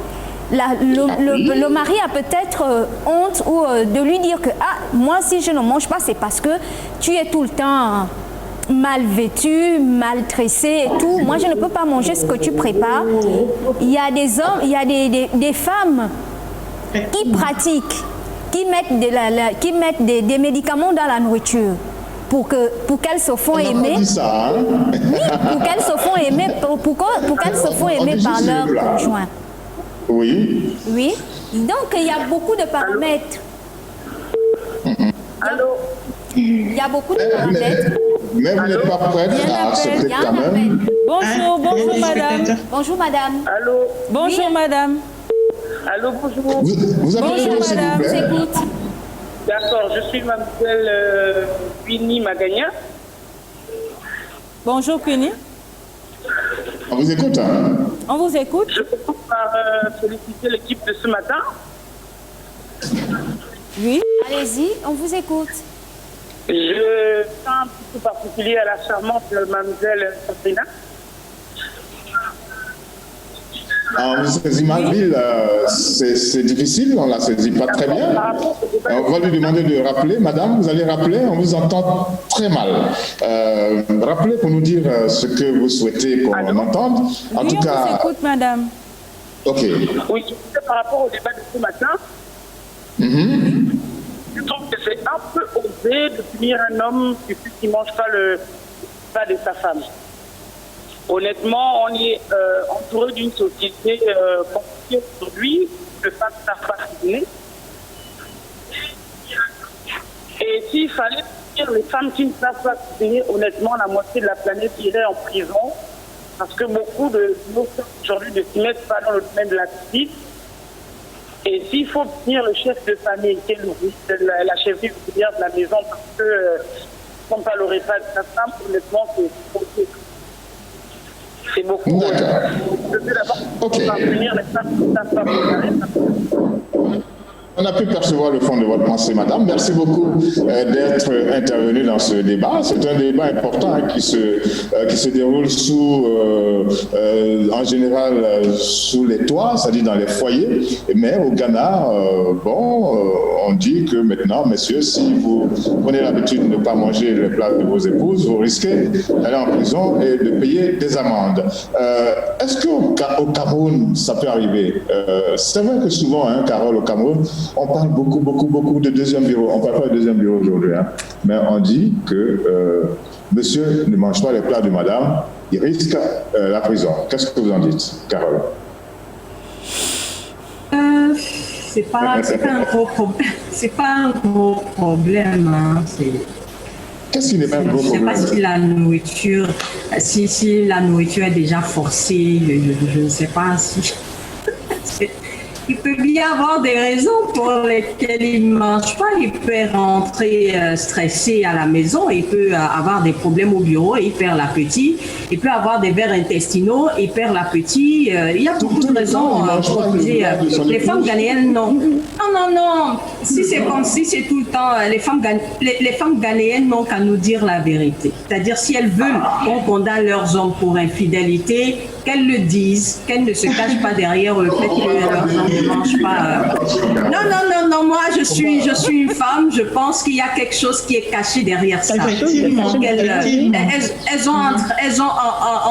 Speaker 6: Le mari a peut-être honte ou de lui dire que moi, si je ne mange pas, c'est parce que tu es tout le temps mal vêtu, mal tressé et tout. Moi, je ne peux pas manger ce que tu prépares. Il y a des hommes, il y a des femmes qui pratiquent, qui mettent des médicaments dans la nourriture. Pour qu'elles se font aimer, pour qu'elles se font aimer, pour qu'elles se font aimer par leur conjoint.
Speaker 1: Oui.
Speaker 6: Oui. Donc il y a beaucoup de paramètres.
Speaker 8: Allô?
Speaker 6: Il y a beaucoup de paramètres.
Speaker 1: Mais vous n'êtes pas prête à accepter quand même.
Speaker 5: Bonjour madame.
Speaker 6: Bonjour madame.
Speaker 8: Allô?
Speaker 5: Bonjour madame.
Speaker 8: Allô, bonjour.
Speaker 1: Vous avez
Speaker 5: bonjour madame,
Speaker 6: je vous écoute.
Speaker 8: D'accord, je suis mademoiselle Pini Magagna.
Speaker 5: Bonjour Pini.
Speaker 1: On vous écoute.
Speaker 5: On vous écoute.
Speaker 8: Je commence par féliciter l'équipe de ce matin.
Speaker 5: Oui.
Speaker 6: Allez-y, on vous écoute.
Speaker 8: Je tiens un petit peu particulier à la charmante mademoiselle Sabrina.
Speaker 1: On vous saisit mal, Bill, c'est difficile, on ne la saisit pas très bien. On va lui demander de rappeler. Madame, vous allez rappeler, on vous entend très mal. Rappelez pour nous dire ce que vous souhaitez qu'on entende. En
Speaker 5: oui,
Speaker 1: tout cas,
Speaker 5: on vous écoute, madame.
Speaker 1: Ok.
Speaker 8: Oui, par rapport au débat de ce matin, je trouve que c'est un peu osé de punir un homme qui ne mange pas le pas de sa femme. Honnêtement, on est entouré d'une société compliquée aujourd'hui, de femmes ne savent pas cuisiner. Et s'il fallait punir les femmes qui ne savent pas cuisiner, honnêtement, la moitié de la planète irait en prison, parce que beaucoup de nos femmes aujourd'hui ne s'y mettent pas dans le domaine de la cuisine. Et s'il faut punir le chef de famille, qui est la chefferie ouvrière de la maison, parce que on ne pas le repas de sa femme, honnêtement, c'est beaucoup. Je veux d'abord punir les femmes qui ne savent pas préparer.
Speaker 1: On a pu percevoir le fond de votre pensée, madame. Merci beaucoup d'être intervenue dans ce débat. C'est un débat important qui se déroule en général sous les toits, c'est-à-dire dans les foyers. Mais au Ghana, on dit que maintenant, messieurs, si vous prenez l'habitude de ne pas manger le plat de vos épouses, vous risquez d'aller en prison et de payer des amendes. Est-ce qu'au Cameroun, ça peut arriver? C'est vrai que souvent, Carole, au Cameroun, on parle beaucoup de deuxième bureau. On ne parle pas de deuxième bureau aujourd'hui, mais on dit que monsieur ne mange pas les plats de madame, il risque la prison. Qu'est-ce que vous en dites, Carole?
Speaker 7: C'est pas un gros problème. C'est pas un gros problème.
Speaker 1: Qu'est-ce qui n'est pas un gros problème?
Speaker 7: Je ne sais pas si la nourriture, si la nourriture est déjà forcée. Je ne sais pas si. Il peut bien avoir des raisons pour lesquelles il ne mange pas. Il peut rentrer stressé à la maison, il peut avoir des problèmes au bureau, il perd l'appétit. Il peut avoir des vers intestinaux, il perd l'appétit. Il y a beaucoup de raisons pour dire. Les femmes ghanéennes, non. Non. Si c'est comme si c'est tout le temps, les femmes ghanéennes n'ont qu'à nous dire la vérité. C'est-à-dire, si elles veulent qu'on condamne leurs hommes pour infidélité, qu'elles le disent, qu'elles ne se cachent pas derrière le fait que leurs hommes ne mangent pas. Non, moi je suis une femme, je pense qu'il y a quelque chose qui est caché derrière ça. Elles ont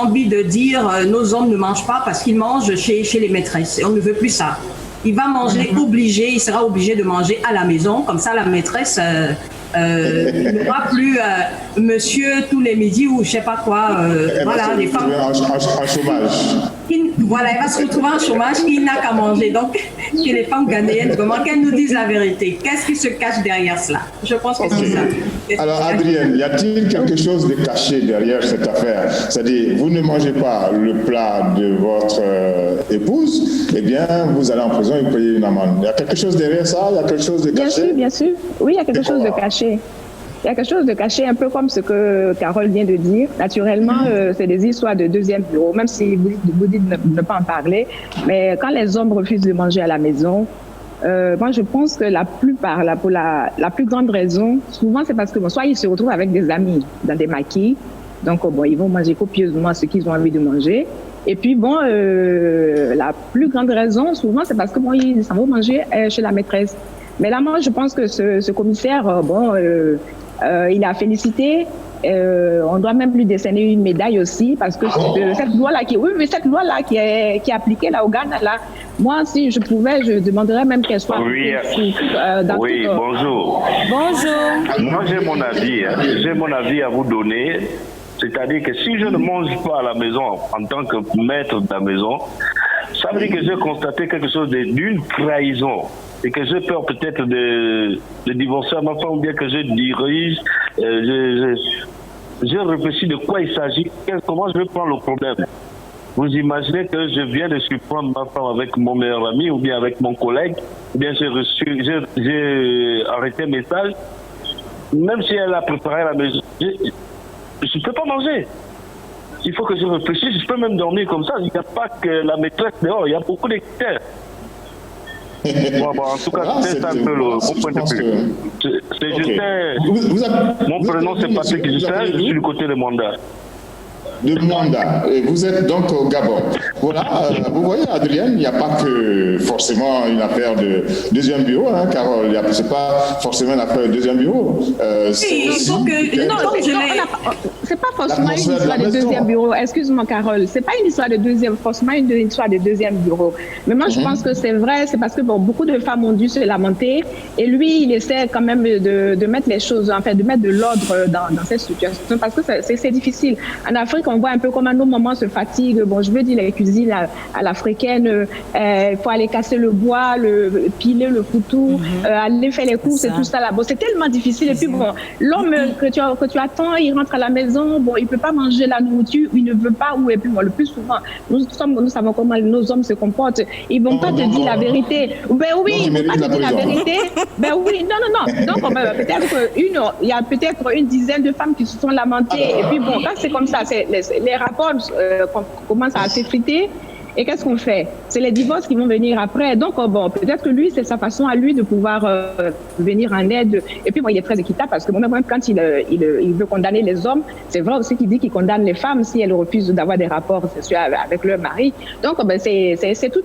Speaker 7: envie de dire nos hommes ne mangent pas parce qu'ils mangent chez les maîtresses. Et on ne veut plus ça. Il va manger obligé, il sera obligé de manger à la maison, comme ça la maîtresse n'aura plus monsieur tous les midis ou je sais pas quoi. Voilà, les femmes.
Speaker 1: En chômage.
Speaker 7: Voilà, elle va se retrouver en chômage, il n'a qu'à manger. Donc, chez les femmes ghanéennes, vraiment qu'elles nous disent la vérité. Qu'est-ce qui se cache derrière cela? Je pense que c'est ça.
Speaker 1: Alors, Adrienne, y a-t-il quelque chose de caché derrière cette affaire? C'est-à-dire, vous ne mangez pas le plat de votre épouse, eh bien, vous allez en prison et payez une amende. Il y a quelque chose derrière ça? Il y a quelque chose de caché?
Speaker 4: Bien sûr. Oui, il y a quelque chose de caché. Il y a quelque chose de caché, un peu comme ce que Carole vient de dire. Naturellement, c'est des histoires de deuxième bureau, même si vous dites ne pas en parler. Mais quand les hommes refusent de manger à la maison, moi, je pense que la plupart, pour la plus grande raison, souvent, c'est parce que soit ils se retrouvent avec des amis dans des maquis, donc ils vont manger copieusement ce qu'ils ont envie de manger. Et puis, la plus grande raison, souvent, c'est parce que ils s'en vont manger chez la maîtresse. Mais là, moi, je pense que ce commissaire, il a félicité. On doit même lui décerner une médaille aussi parce que cette loi-là qui est appliquée là au Ghana, là, moi, si je pouvais, je demanderais même qu'elle soit.
Speaker 9: Oui, bonjour.
Speaker 5: Bonjour.
Speaker 9: Moi, j'ai mon avis. J'ai mon avis à vous donner. C'est-à-dire que si je ne mange pas à la maison en tant que maître de la maison, ça veut dire que j'ai constaté quelque chose d'une trahison. Et que j'ai peur peut-être de divorcer à ma femme ou bien que je dirige. J'ai réfléchi de quoi il s'agit, comment je vais prendre le problème. Vous imaginez que je viens de surprendre ma femme avec mon meilleur ami ou bien avec mon collègue, ou bien j'ai arrêté un message, même si elle a préparé la maison, je ne peux pas manger. Il faut que je réfléchisse, je peux même dormir comme ça, il n'y a pas que la maîtresse dehors, il y a beaucoup de critères. En tout cas, c'est un peu mon point de vue. Mon prénom, c'est Patrick Justin, je suis du côté de Mwanda.
Speaker 1: De Mwanda. Et vous êtes donc au Gabon. Voilà, vous voyez, Adrienne, il n'y a pas que forcément une affaire de deuxième bureau, hein, Carole. Ce n'est pas forcément une affaire de deuxième bureau.
Speaker 4: C'est pas forcément une histoire de deuxième bureau. Excuse-moi, Carole. C'est pas une histoire de forcément une histoire de deuxième bureau. Mais moi, je pense que c'est vrai. C'est parce que beaucoup de femmes ont dû se lamenter. Et lui, il essaie quand même de mettre les choses, en fait, de mettre de l'ordre dans cette situation. Parce que c'est difficile. En Afrique, on voit un peu comment nos mamans se fatiguent. Je veux dire, les cuisines à l'africaine, il faut aller casser le bois, piler le couteau, aller faire les courses et tout ça là. C'est tellement difficile. Et puis l'homme que tu attends, il rentre à la maison, il peut pas manger la nourriture, il ne veut pas, et puis le plus souvent, nous savons comment nos hommes se comportent. Ils vont pas te dire la vérité. Ils vont pas te dire la vérité. Non. Donc il y a peut-être une dizaine de femmes qui se sont lamentées. Et puis quand c'est comme ça, les rapports commencent à s'effriter. Et qu'est-ce qu'on fait? C'est les divorces qui vont venir après. Donc, peut-être que lui, c'est sa façon à lui de pouvoir venir en aide. Et puis, il est très équitable parce que même quand il veut condamner les hommes, c'est vrai aussi qu'il dit qu'il condamne les femmes si elles refusent d'avoir des rapports sexuels avec leur mari. Donc, c'est tout.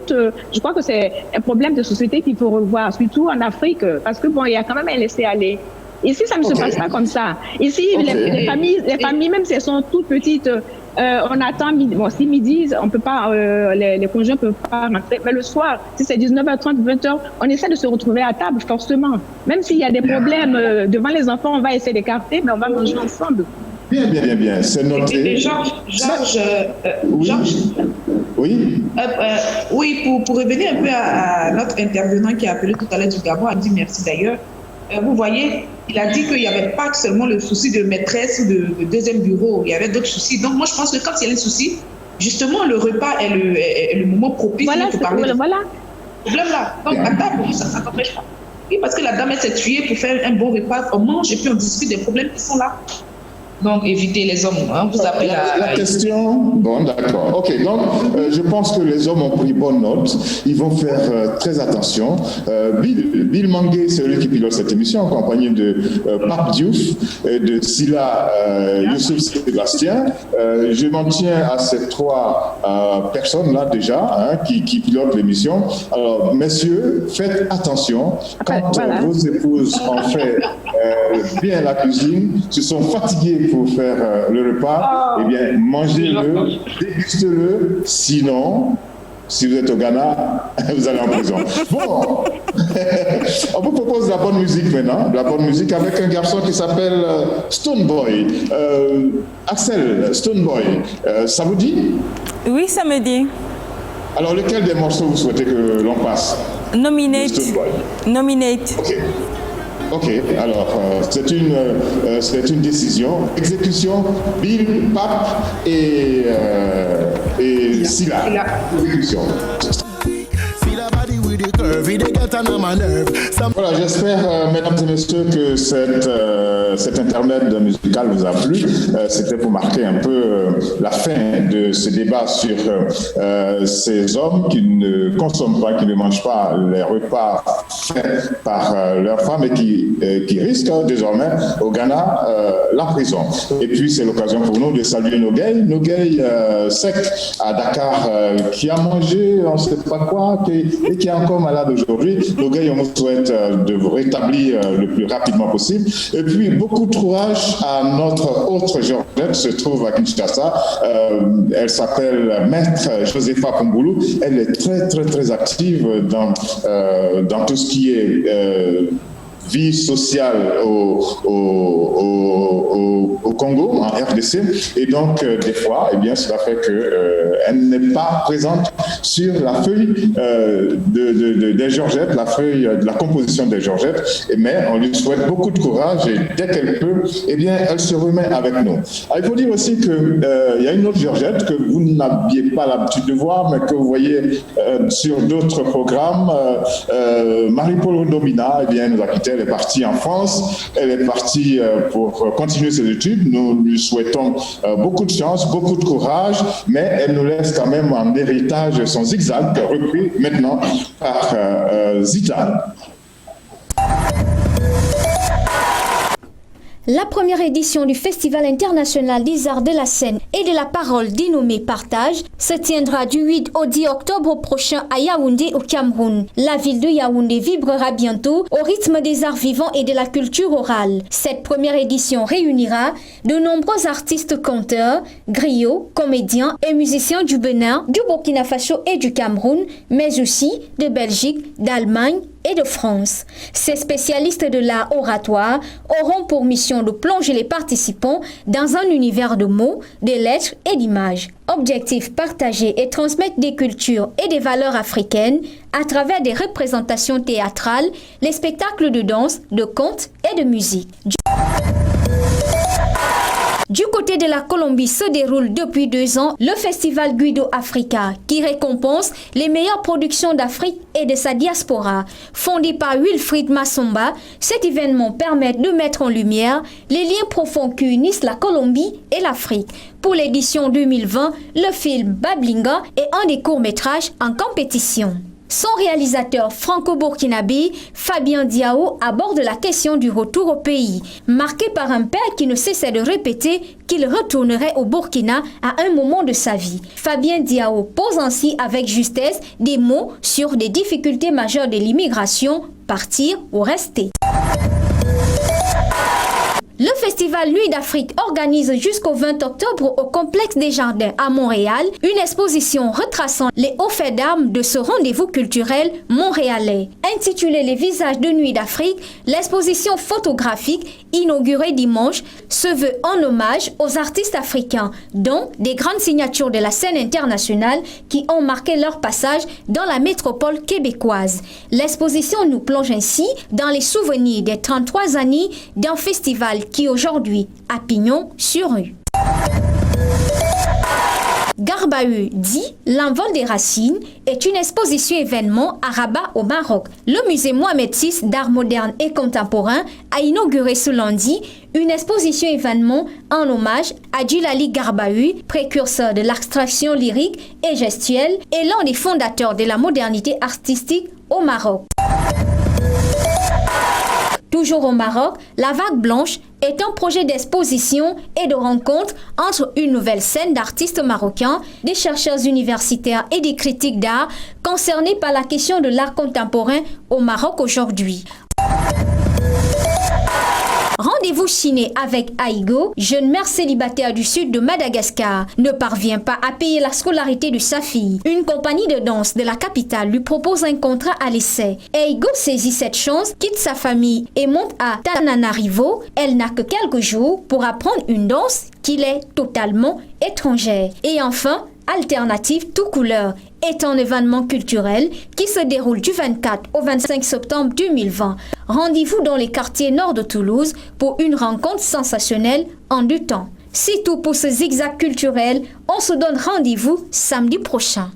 Speaker 4: Je crois que c'est un problème de société qu'il faut revoir, surtout en Afrique, parce que il y a quand même un laisser-aller. Ici, ça ne se passe pas comme ça. Ici, les familles, même si elles sont toutes petites, on attend midi. Si midi, on peut pas, les conjoints peuvent pas rentrer. Mais le soir, si c'est 19h30, 20h, on essaie de se retrouver à table, forcément. Même s'il y a des problèmes devant les enfants, on va essayer d'écarter, mais on va manger ensemble.
Speaker 1: Bien. C'est noté.
Speaker 2: Georges.
Speaker 1: Oui.
Speaker 2: Pour revenir un peu à notre intervenant qui a appelé tout à l'heure du Gabon, a dit merci d'ailleurs. Vous voyez, il a dit qu'il n'y avait pas seulement le souci de maîtresse ou de deuxième bureau, il y avait d'autres soucis. Donc moi, je pense que quand il y a un souci, justement, le repas est le moment propice pour parler. problème-là. Donc, à table, ça ne t'empêche pas. Oui, parce que la dame, elle s'est tuée pour faire un bon repas, on mange et puis on discute des problèmes qui sont là. Donc, évitez les hommes. Hein, vous appelez
Speaker 1: la question. Bon, d'accord. OK. Donc, je pense que les hommes ont pris bonne note. Ils vont faire très attention. Bill Mangué, c'est lui qui pilote cette émission, en compagnie de Pape Diouf et de Sila Youssouf Sébastien. Je m'en tiens à ces trois personnes-là déjà, hein, qui pilotent l'émission. Alors, messieurs, faites attention. Quand vos épouses ont fait bien la cuisine, se sont fatiguées pour faire le repas, eh bien, mangez-le, dégustez-le, sinon, si vous êtes au Ghana, vous allez en prison. Bon, on vous propose de la bonne musique maintenant, de la bonne musique avec un garçon qui s'appelle Stonebwoy. Axel, Stonebwoy, ça vous dit?
Speaker 5: Oui, ça me dit.
Speaker 1: Alors, lequel des morceaux vous souhaitez que l'on passe?
Speaker 5: Nominate. Nominate.
Speaker 1: OK, alors c'est une décision. Exécution, Bill, Pape et Sila. Exécution. Voilà, j'espère, mesdames et messieurs, que cet intermède musical vous a plu. C'était pour marquer un peu la fin de ce débat sur ces hommes qui ne consomment pas, qui ne mangent pas les repas faits par leurs femmes et qui risquent désormais au Ghana la prison. Et puis, c'est l'occasion pour nous de saluer Nogueil Sec à Dakar, qui a mangé on ne sait pas quoi et qui est encore malade aujourd'hui. Nogueil, on vous souhaite de vous rétablir le plus rapidement possible. Et puis, beaucoup de courage à notre autre Georgette, se trouve à Kinshasa. Elle s'appelle Maître Josepha Komboulou. Elle est très, très, très active dans tout ce qui est vie sociale au Congo, en RDC, et donc des fois, eh bien, cela fait qu'elle n'est pas présente sur la feuille des Georgettes, la feuille de la composition des Georgettes, mais on lui souhaite beaucoup de courage et dès qu'elle peut, eh bien, elle se remet avec nous. Alors, il faut dire aussi qu'il y a une autre Georgette que vous n'aviez pas l'habitude de voir, mais que vous voyez sur d'autres programmes. Marie-Paul Domina, eh bien, nous a quitté. Elle est partie en France, elle est partie pour continuer ses études. Nous lui souhaitons beaucoup de chance, beaucoup de courage, mais elle nous laisse quand même en héritage son zigzag, repris maintenant par Zita.
Speaker 10: La première édition du Festival international des arts de la scène et de la parole dénommé Partage se tiendra du 8 au 10 octobre prochain à Yaoundé au Cameroun. La ville de Yaoundé vibrera bientôt au rythme des arts vivants et de la culture orale. Cette première édition réunira de nombreux artistes conteurs, griots, comédiens et musiciens du Bénin, du Burkina Faso et du Cameroun, mais aussi de Belgique, d'Allemagne et de France. Ces spécialistes de l'art oratoire auront pour mission de plonger les participants dans un univers de mots, de lettres et d'images. Objectif partager et transmettre des cultures et des valeurs africaines à travers des représentations théâtrales, les spectacles de danse, de contes et de musique. Du côté de la Colombie se déroule depuis 2 ans le festival Guido Africa qui récompense les meilleures productions d'Afrique et de sa diaspora. Fondé par Wilfried Massomba, cet événement permet de mettre en lumière les liens profonds qui unissent la Colombie et l'Afrique. Pour l'édition 2020, le film Bablinga est un des courts-métrages en compétition. Son réalisateur franco-burkinabé, Fabien Diao, aborde la question du retour au pays, marqué par un père qui ne cessait de répéter qu'il retournerait au Burkina à un moment de sa vie. Fabien Diao pose ainsi avec justesse des mots sur des difficultés majeures de l'immigration, partir ou rester. Le festival Nuit d'Afrique organise jusqu'au 20 octobre au Complexe des Jardins à Montréal une exposition retraçant les hauts faits d'armes de ce rendez-vous culturel montréalais. Intitulée Les visages de Nuit d'Afrique, l'exposition photographique inaugurée dimanche se veut en hommage aux artistes africains, dont des grandes signatures de la scène internationale qui ont marqué leur passage dans la métropole québécoise. L'exposition nous plonge ainsi dans les souvenirs des 33 années d'un festival qui aujourd'hui a pignon sur rue. Garbahu dit L'envol des racines est une exposition événement à Rabat au Maroc. Le musée Mohamed VI d'art moderne et contemporain a inauguré ce lundi une exposition événement en hommage à Djilali Garbahu, précurseur de l'abstraction lyrique et gestuelle et l'un des fondateurs de la modernité artistique au Maroc. Toujours au Maroc, la Vague Blanche est un projet d'exposition et de rencontre entre une nouvelle scène d'artistes marocains, des chercheurs universitaires et des critiques d'art concernés par la question de l'art contemporain au Maroc aujourd'hui. Rendez-vous ciné avec Aïgo, jeune mère célibataire du sud de Madagascar, ne parvient pas à payer la scolarité de sa fille. Une compagnie de danse de la capitale lui propose un contrat à l'essai. Aïgo saisit cette chance, quitte sa famille et monte à Tananarivo. Elle n'a que quelques jours pour apprendre une danse qu'il est totalement étrangère. Et enfin, Alternative tout couleur est un événement culturel qui se déroule du 24 au 25 septembre 2020. Rendez-vous dans les quartiers nord de Toulouse pour une rencontre sensationnelle en 2 temps. C'est tout pour ce zigzag culturel. On se donne rendez-vous samedi prochain.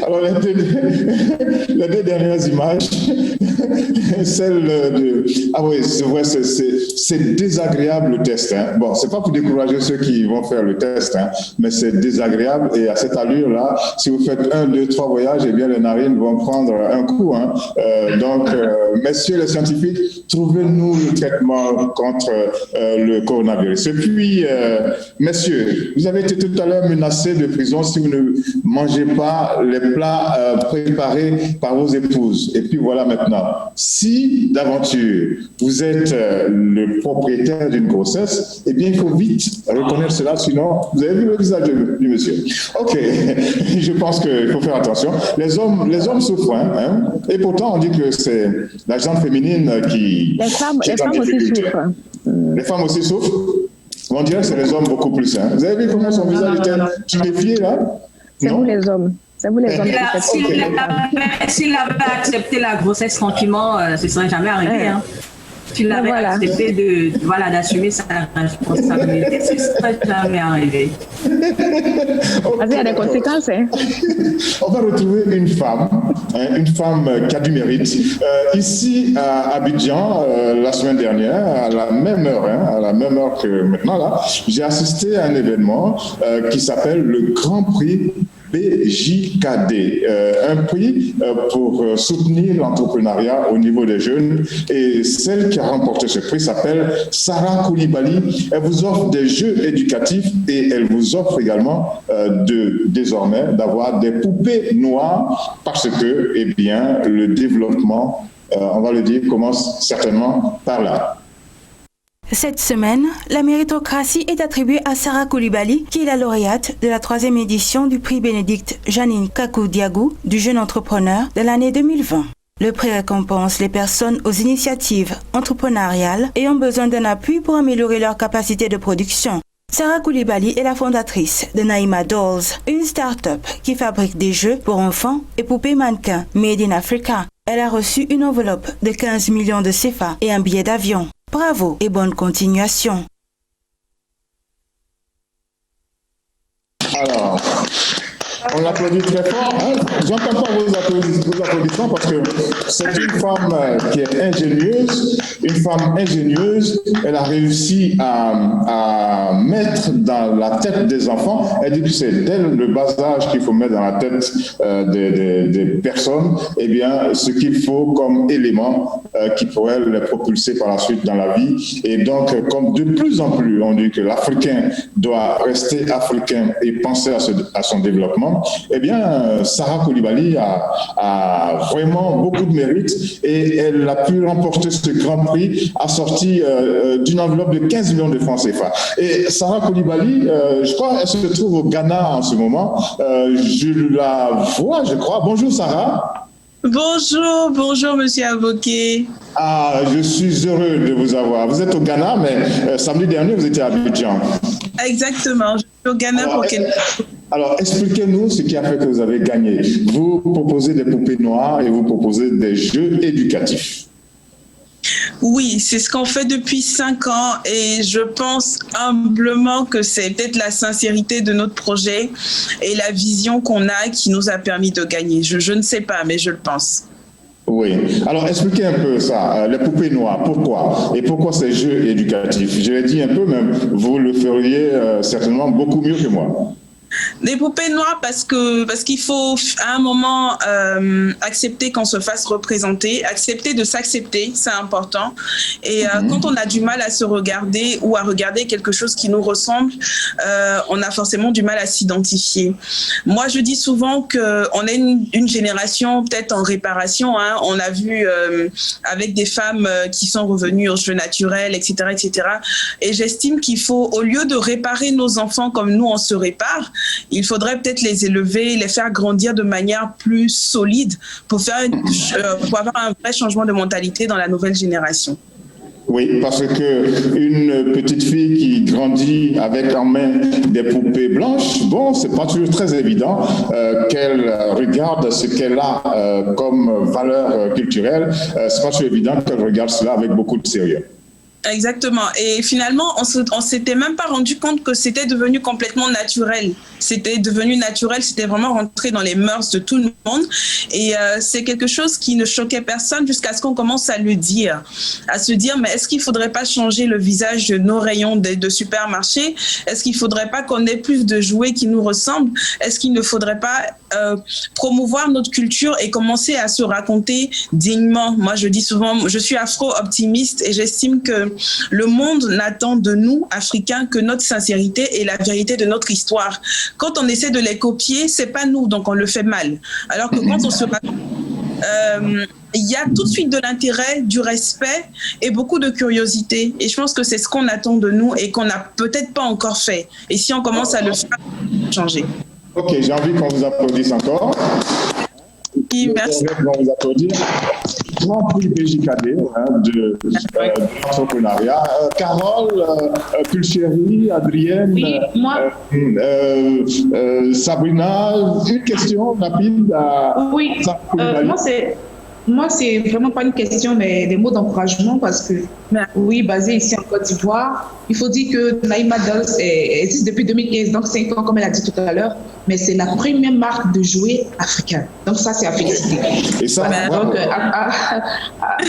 Speaker 1: Alors, les 2 dernières images, celle de... Ah oui, c'est désagréable le test. Hein. Bon, c'est pas pour décourager ceux qui vont faire le test, hein, mais c'est désagréable. Et à cette allure-là, si vous faites 1, 2, 3 voyages, eh bien les narines vont prendre un coup. Hein. Donc, messieurs les scientifiques, trouvez-nous le traitement contre le coronavirus. Et puis, messieurs, vous avez été tout à l'heure menacés de prison si vous ne mangez pas les plats préparés par vos épouses. Et puis voilà maintenant, si d'aventure vous êtes le propriétaire d'une grossesse, eh bien il faut vite reconnaître cela, sinon vous avez vu le visage du monsieur. Ok, je pense qu'il faut faire attention. Les hommes souffrent, hein, et pourtant on dit que c'est la gente féminine qui...
Speaker 4: Les femmes aussi souffrent.
Speaker 1: Les femmes aussi souffrent. On dirait que c'est les hommes beaucoup plus. Hein. Vous avez vu comment son visage était tuméfié là?
Speaker 4: C'est vous les hommes. C'est vous les hommes.
Speaker 7: S'il avait accepté la grossesse tranquillement, ce ne serait jamais arrivé. Hein. S'il avait accepté d'assumer sa responsabilité, ce ne serait jamais arrivé.
Speaker 4: Il y a des conséquences. Hein.
Speaker 1: On va retrouver une femme qui a du mérite. Ici à Abidjan, la semaine dernière, à la même heure que maintenant, là, j'ai assisté à un événement qui s'appelle le Grand Prix BJKD, un prix pour soutenir l'entrepreneuriat au niveau des jeunes. Et celle qui a remporté ce prix s'appelle Sarah Koulibaly. Elle vous offre des jeux éducatifs et elle vous offre également désormais d'avoir des poupées noires parce que, eh bien, le développement, on va le dire, commence certainement par là.
Speaker 5: Cette semaine, la méritocratie est attribuée à Sarah Koulibaly, qui est la lauréate de la 3e édition du prix Bénédicte Janine Kakou-Diagou du jeune entrepreneur de l'année 2020. Le prix récompense les personnes aux initiatives entrepreneuriales ayant besoin d'un appui pour améliorer leur capacité de production. Sarah Koulibaly est la fondatrice de Naïma Dolls, une start-up qui fabrique des jeux pour enfants et poupées mannequins made in Africa. Elle a reçu une enveloppe de 15 millions de CFA et un billet d'avion. Bravo et bonne continuation.
Speaker 1: Alors, on l'applaudit très fort. Hein? J'entends pas vos applaudissements parce que c'est une femme qui est ingénieuse, Elle a réussi à mettre dans la tête des enfants. Elle dit que c'est dès le bas âge qu'il faut mettre dans la tête des personnes, eh bien, ce qu'il faut comme élément qui pourrait les propulser par la suite dans la vie. Et donc, comme de plus en plus, on dit que l'Africain doit rester africain et penser à son développement, eh bien, Sarah Coulibaly a vraiment beaucoup de mérite et elle a pu remporter ce grand prix assorti d'une enveloppe de 15 millions de francs CFA. Et Sarah Coulibaly, je crois, elle se trouve au Ghana en ce moment. Je la vois, je crois. Bonjour Sarah.
Speaker 3: Bonjour Monsieur Avoquet.
Speaker 1: Ah, je suis heureux de vous avoir. Vous êtes au Ghana, mais samedi dernier, vous étiez à Abidjan.
Speaker 3: Exactement, je suis au Ghana pour quelques jours.
Speaker 1: Alors, expliquez-nous ce qui a fait que vous avez gagné. Vous proposez des poupées noires et vous proposez des jeux éducatifs.
Speaker 3: Oui, c'est ce qu'on fait depuis 5 ans et je pense humblement que c'est peut-être la sincérité de notre projet et la vision qu'on a qui nous a permis de gagner. Je ne sais pas, mais je le pense.
Speaker 1: Oui. Alors, expliquez un peu ça, les poupées noires, pourquoi? Et pourquoi ces jeux éducatifs? Je l'ai dit un peu, mais vous le feriez certainement beaucoup mieux que moi.
Speaker 3: Des poupées noires parce qu'il faut à un moment accepter qu'on se fasse représenter, accepter de s'accepter, c'est important. Et quand on a du mal à se regarder ou à regarder quelque chose qui nous ressemble, on a forcément du mal à s'identifier. Moi, je dis souvent qu'on est une génération peut-être en réparation. Hein. On a vu avec des femmes qui sont revenues aux jeux naturels, etc., etc. Et j'estime qu'il faut, au lieu de réparer nos enfants comme nous, on se répare, il faudrait peut-être les élever, les faire grandir de manière plus solide pour avoir un vrai changement de mentalité dans la nouvelle génération.
Speaker 1: Oui, parce qu'une petite fille qui grandit avec en main des poupées blanches, bon, c'est pas toujours très évident qu'elle regarde ce qu'elle a comme valeur culturelle. C'est pas toujours évident qu'elle regarde cela avec beaucoup de sérieux.
Speaker 3: Exactement. Et finalement, on s'était même pas rendu compte que c'était devenu complètement naturel. C'était devenu naturel, c'était vraiment rentré dans les mœurs de tout le monde. Et c'est quelque chose qui ne choquait personne jusqu'à ce qu'on commence à le dire. À se dire, mais est-ce qu'il faudrait pas changer le visage de nos rayons de supermarché? Est-ce qu'il faudrait pas qu'on ait plus de jouets qui nous ressemblent? Est-ce qu'il ne faudrait pas promouvoir notre culture et commencer à se raconter dignement? Moi, je dis souvent, je suis afro-optimiste et j'estime que le monde n'attend de nous, Africains, que notre sincérité et la vérité de notre histoire. Quand on essaie de les copier, c'est pas nous, donc on le fait mal. Alors que quand on se raconte, il y a tout de suite de l'intérêt, du respect et beaucoup de curiosité. Et je pense que c'est ce qu'on attend de nous et qu'on n'a peut-être pas encore fait. Et si on commence à le faire, on va changer.
Speaker 1: Ok, j'ai envie qu'on vous applaudisse encore.
Speaker 3: Merci.
Speaker 1: On vous applaudit. Grand prix BJKD de l'entrepreneuriat. Carole, Pulchéry, Adrienne,
Speaker 2: oui, moi.
Speaker 1: Sabrina, une question rapide à...
Speaker 2: Oui, moi, c'est vraiment pas une question, mais des mots d'encouragement parce que, oui, basé ici en Côte d'Ivoire, il faut dire que Naïma Dolls existe depuis 2015, donc 5 ans, comme elle a dit tout à l'heure, mais c'est la première marque de jouets africains. Donc ça, c'est à féliciter.
Speaker 1: Et ça,
Speaker 2: donc,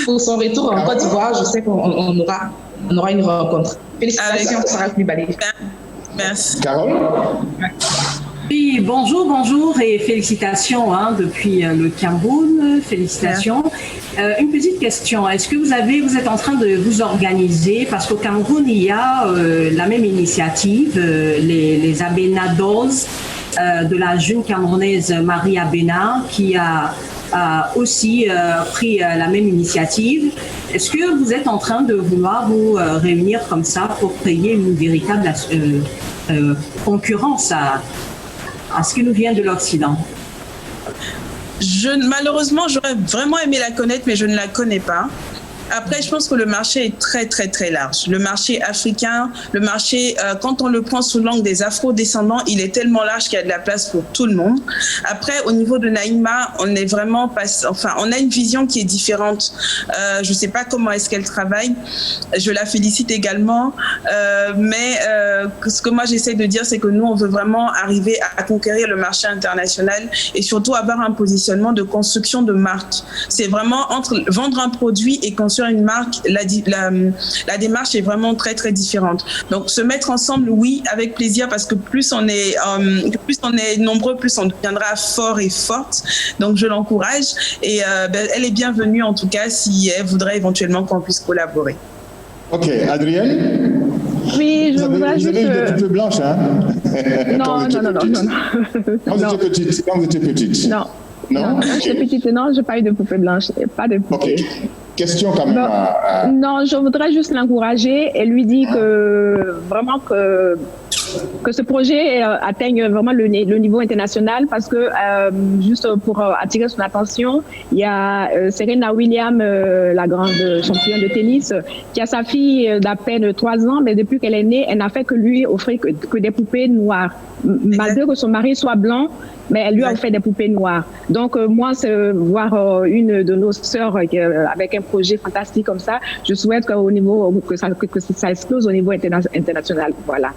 Speaker 2: pour son retour en Côte d'Ivoire, je sais qu'on aura une rencontre. Félicitations, Sarah Coulibaly.
Speaker 3: Merci.
Speaker 1: Carole?
Speaker 7: Oui, bonjour et félicitations depuis le Cameroun, félicitations. Une petite question, est-ce que vous êtes en train de vous organiser, parce qu'au Cameroun, il y a la même initiative, les Abena Dolls, de la jeune Camerounaise Marie Abena, qui a aussi pris la même initiative. Est-ce que vous êtes en train de vouloir vous réunir comme ça pour créer une véritable concurrence à ce qui nous vient de l'Occident?
Speaker 3: Malheureusement, j'aurais vraiment aimé la connaître, mais je ne la connais pas. Après, je pense que le marché est très, très, très large. Le marché africain, le marché, quand on le prend sous l'angle des afro-descendants, il est tellement large qu'il y a de la place pour tout le monde. Après, au niveau de Naïma, on est vraiment on a une vision qui est différente. Je ne sais pas comment est-ce qu'elle travaille. Je la félicite également. Mais ce que moi, j'essaie de dire, c'est que nous, on veut vraiment arriver à conquérir le marché international et surtout avoir un positionnement de construction de marque. C'est vraiment entre vendre un produit et construire une marque, la démarche est vraiment très très différente. Donc se mettre ensemble, oui, avec plaisir, parce que plus on est nombreux, plus on deviendra fort et forte. Donc je l'encourage et elle est bienvenue en tout cas si elle voudrait éventuellement qu'on puisse collaborer.
Speaker 1: Ok, Adrienne?
Speaker 4: Oui, je voudrais juste...
Speaker 1: Vous avez eu des poupées blanches, hein?
Speaker 4: Non.
Speaker 1: Quand vous étiez petite?
Speaker 4: Non. Quand j'étais petite, non, je n'ai pas eu de poupée blanche. Pas de poupée.
Speaker 1: Ok. Question quand même
Speaker 4: Non, je voudrais juste l'encourager et lui dire que vraiment que ce projet atteigne vraiment le niveau international parce que, juste pour attirer son attention, il y a Serena Williams, la grande championne de tennis, qui a sa fille d'à peine 3 ans, mais depuis qu'elle est née, elle n'a fait que lui offrir que des poupées noires. Malgré que son mari soit blanc, mais elle lui a offert des poupées noires. Donc, moi, c'est voir une de nos sœurs avec un projet fantastique comme ça, je souhaite que ça explose au niveau international. Voilà.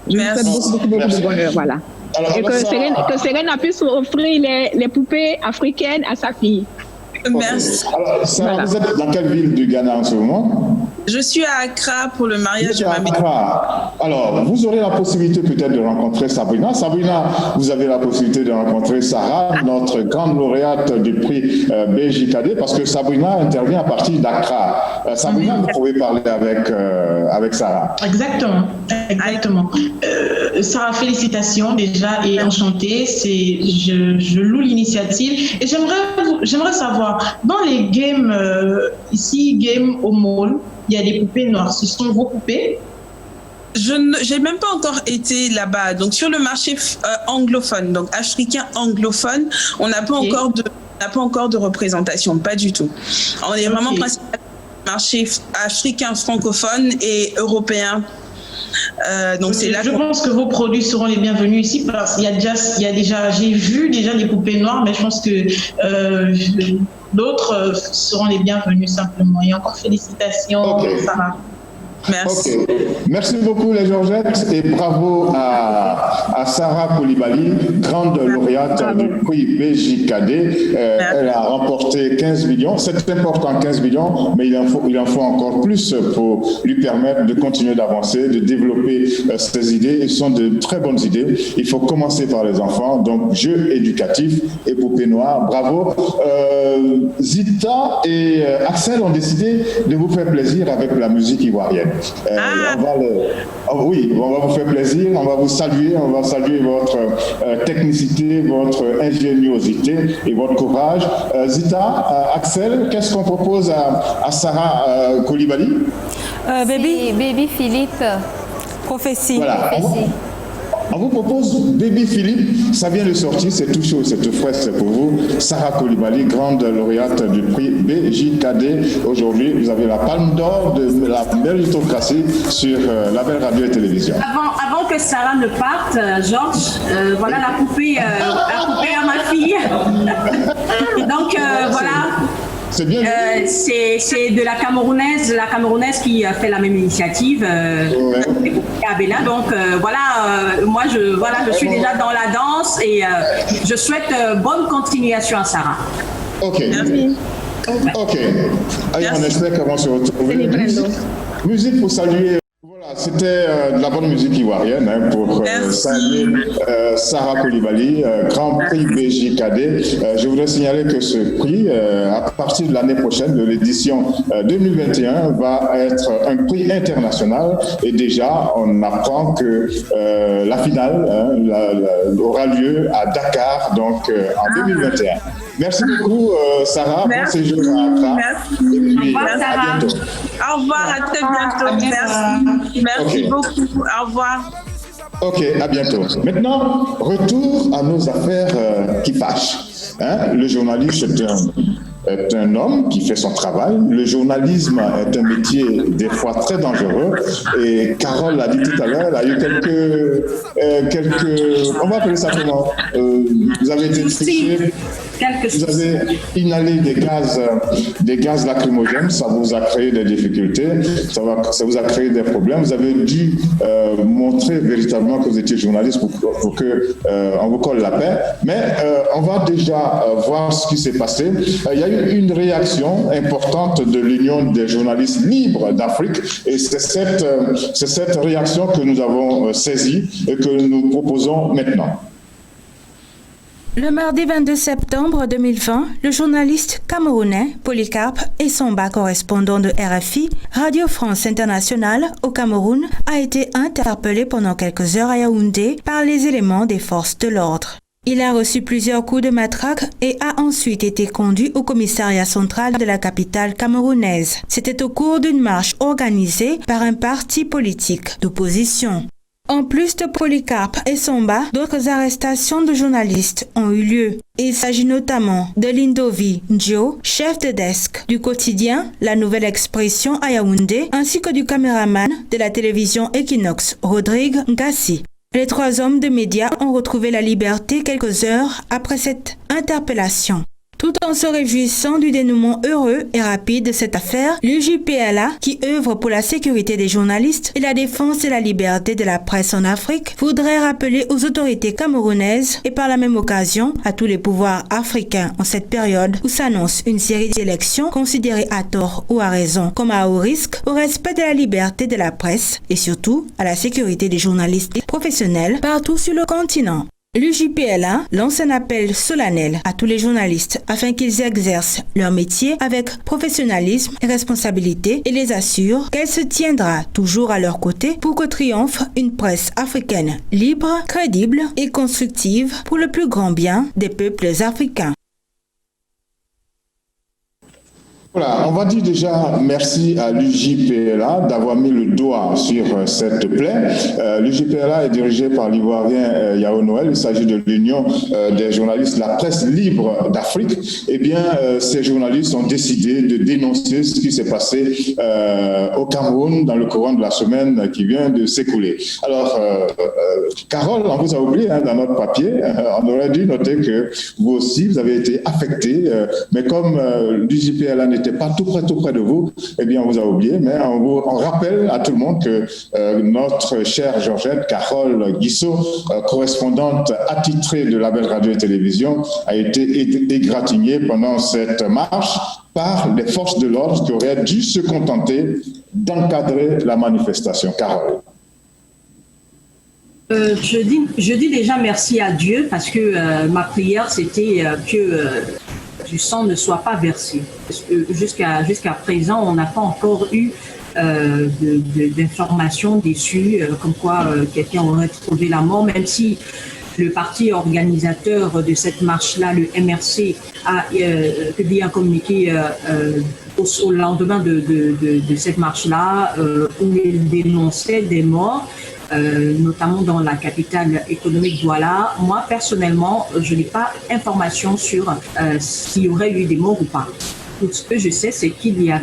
Speaker 4: Je vous souhaite beaucoup de bonheur. Voilà. Alors, et que Serena puisse offrir les poupées africaines à sa fille.
Speaker 2: Merci.
Speaker 1: Alors, Sarah, vous êtes dans quelle ville du Ghana en ce moment?
Speaker 2: Je suis à Accra pour le mariage de ma mère.
Speaker 1: Alors, vous aurez la possibilité peut-être de rencontrer Sabrina. Sabrina, vous avez la possibilité de rencontrer Sarah, notre grande lauréate du prix BJKD, parce que Sabrina intervient à partir d'Accra. Sabrina, vous pouvez parler avec Sarah.
Speaker 3: Exactement. Sarah, félicitations déjà et enchantée. Je loue l'initiative et j'aimerais savoir, dans les games, ici, game au mall, il y a des poupées noires. Ce sont vos poupées?
Speaker 2: Je n'ai même pas encore été là-bas. Donc, sur le marché anglophone, donc africain anglophone, on n'a pas encore de représentation, pas du tout. On est vraiment principalement marché africain francophone et européen. Donc c'est là.
Speaker 3: Je pense que vos produits seront les bienvenus ici parce qu'il j'ai vu déjà des poupées noires, mais je pense que d'autres seront les bienvenus simplement. Et encore félicitations, Sarah.
Speaker 2: Merci.
Speaker 1: Okay. Merci beaucoup les Georgettes et bravo à Sarah Koulibaly, grande lauréate du prix BJKD. Elle a remporté 15 millions. C'est important, 15 millions, mais il en faut encore plus pour lui permettre de continuer d'avancer, de développer ses idées. Ce sont de très bonnes idées. Il faut commencer par les enfants. Donc, jeux éducatifs et poupées noires. Bravo. Zita et Axel ont décidé de vous faire plaisir avec la musique ivoirienne. On va vous faire plaisir, on va vous saluer, on va saluer votre technicité, votre ingéniosité et votre courage. Zita, Axel, qu'est-ce qu'on propose à Sarah Koulibaly?
Speaker 6: Baby Philippe.
Speaker 5: Prophétie.
Speaker 1: Voilà. On vous propose Baby Philippe, ça vient de sortir, c'est tout chaud, c'est tout frais, c'est pour vous. Sarah Koulibaly, grande lauréate du prix BJKD. Aujourd'hui, vous avez la palme d'or de la méritocratie sur la belle radio et télévision.
Speaker 7: Avant que Sarah ne parte, Georges, voilà la poupée à ma fille. Et donc, voilà.
Speaker 1: C'est bien.
Speaker 7: C'est de la Camerounaise qui a fait la même initiative. Abella. Donc moi je suis déjà dans la danse et je souhaite bonne continuation à Sarah.
Speaker 1: Ok. Allez, on espère qu'on va se retrouver. Musique pour saluer. Voilà, c'était de la bonne musique ivoirienne pour saluer Sarah Koulibaly, Grand Prix BJKD. Je voudrais signaler que ce prix, à partir de l'année prochaine, de l'édition 2021, va être un prix international. Et déjà, on apprend que la finale aura lieu à Dakar, donc en 2021. Merci beaucoup, Sarah. Bon séjour à Accra.
Speaker 2: Merci.
Speaker 1: Et puis,
Speaker 2: au revoir, Sarah.
Speaker 1: À bientôt.
Speaker 2: Au revoir, à très bientôt. Merci beaucoup. Au revoir.
Speaker 1: Ok, à bientôt. Maintenant, retour à nos affaires qui fâchent. Le journaliste est un homme qui fait son travail. Le journalisme est un métier des fois très dangereux. Et Carole l'a dit tout à l'heure, il y a eu quelques on va appeler ça comment? Vous avez été touché, vous avez inhalé des gaz lacrymogènes, ça vous a créé des difficultés, ça vous a créé des problèmes. Vous avez dû montrer véritablement que vous étiez journaliste pour que on vous colle la paix. Mais on va déjà voir ce qui s'est passé. Il y a eu une réaction importante de l'Union des journalistes libres d'Afrique et c'est cette réaction que nous avons saisie et que nous proposons maintenant.
Speaker 5: Le mardi 22 septembre 2020, le journaliste camerounais Polycarpe Essomba, correspondant de RFI, Radio France Internationale au Cameroun, a été interpellé pendant quelques heures à Yaoundé par les éléments des forces de l'ordre. Il a reçu plusieurs coups de matraque et a ensuite été conduit au commissariat central de la capitale camerounaise. C'était au cours d'une marche organisée par un parti politique d'opposition. En plus de Polycarpe Essomba, d'autres arrestations de journalistes ont eu lieu. Il s'agit notamment de Lindovi Njo, chef de desk du quotidien La Nouvelle Expression à Yaoundé, ainsi que du caméraman de la télévision Equinox, Rodrigue Ngassi. Les 3 hommes de médias ont retrouvé la liberté quelques heures après cette interpellation. Tout en se réjouissant du dénouement heureux et rapide de cette affaire, l'UJPLA, qui œuvre pour la sécurité des journalistes et la défense de la liberté de la presse en Afrique, voudrait rappeler aux autorités camerounaises et par la même occasion à tous les pouvoirs africains en cette période où s'annonce une série d'élections considérées à tort ou à raison comme à haut risque au respect de la liberté de la presse et surtout à la sécurité des journalistes professionnels partout sur le continent. L'UJPLA lance un appel solennel à tous les journalistes afin qu'ils exercent leur métier avec professionnalisme et responsabilité et les assure qu'elle se tiendra toujours à leur côté pour que triomphe une presse africaine libre, crédible et constructive pour le plus grand bien des peuples africains.
Speaker 1: Voilà, on va dire déjà merci à l'UJPLA d'avoir mis le doigt sur cette plaie. L'UJPLA est dirigé par l'Ivoirien Yao Noël. Il s'agit de l'Union des journalistes de la presse libre d'Afrique. Eh bien, ces journalistes ont décidé de dénoncer ce qui s'est passé au Cameroun dans le courant de la semaine qui vient de s'écouler. Alors, Carole, on vous a oublié dans notre papier. On aurait dû noter que vous aussi, vous avez été affecté. Mais comme l'UJPLA n'était pas tout près de vous, eh bien, on vous a oublié, mais on rappelle à tout le monde que notre chère Georgette Carole Guissot, correspondante attitrée de la Belle Radio et Télévision, a été égratignée pendant cette marche par les forces de l'ordre qui auraient dû se contenter d'encadrer la manifestation. Carole.
Speaker 7: Je dis déjà merci à Dieu parce que ma prière, c'était que du sang ne soit pas versé. Jusqu'à présent, on n'a pas encore eu d'informations déçues comme quoi quelqu'un aurait trouvé la mort, même si le parti organisateur de cette marche-là, le MRC, a publié un communiqué au lendemain de cette marche-là où il dénonçait des morts. Notamment dans la capitale économique Douala. Moi, personnellement, je n'ai pas information sur s'il y aurait eu des morts ou pas. Tout ce que je sais, c'est qu'il y a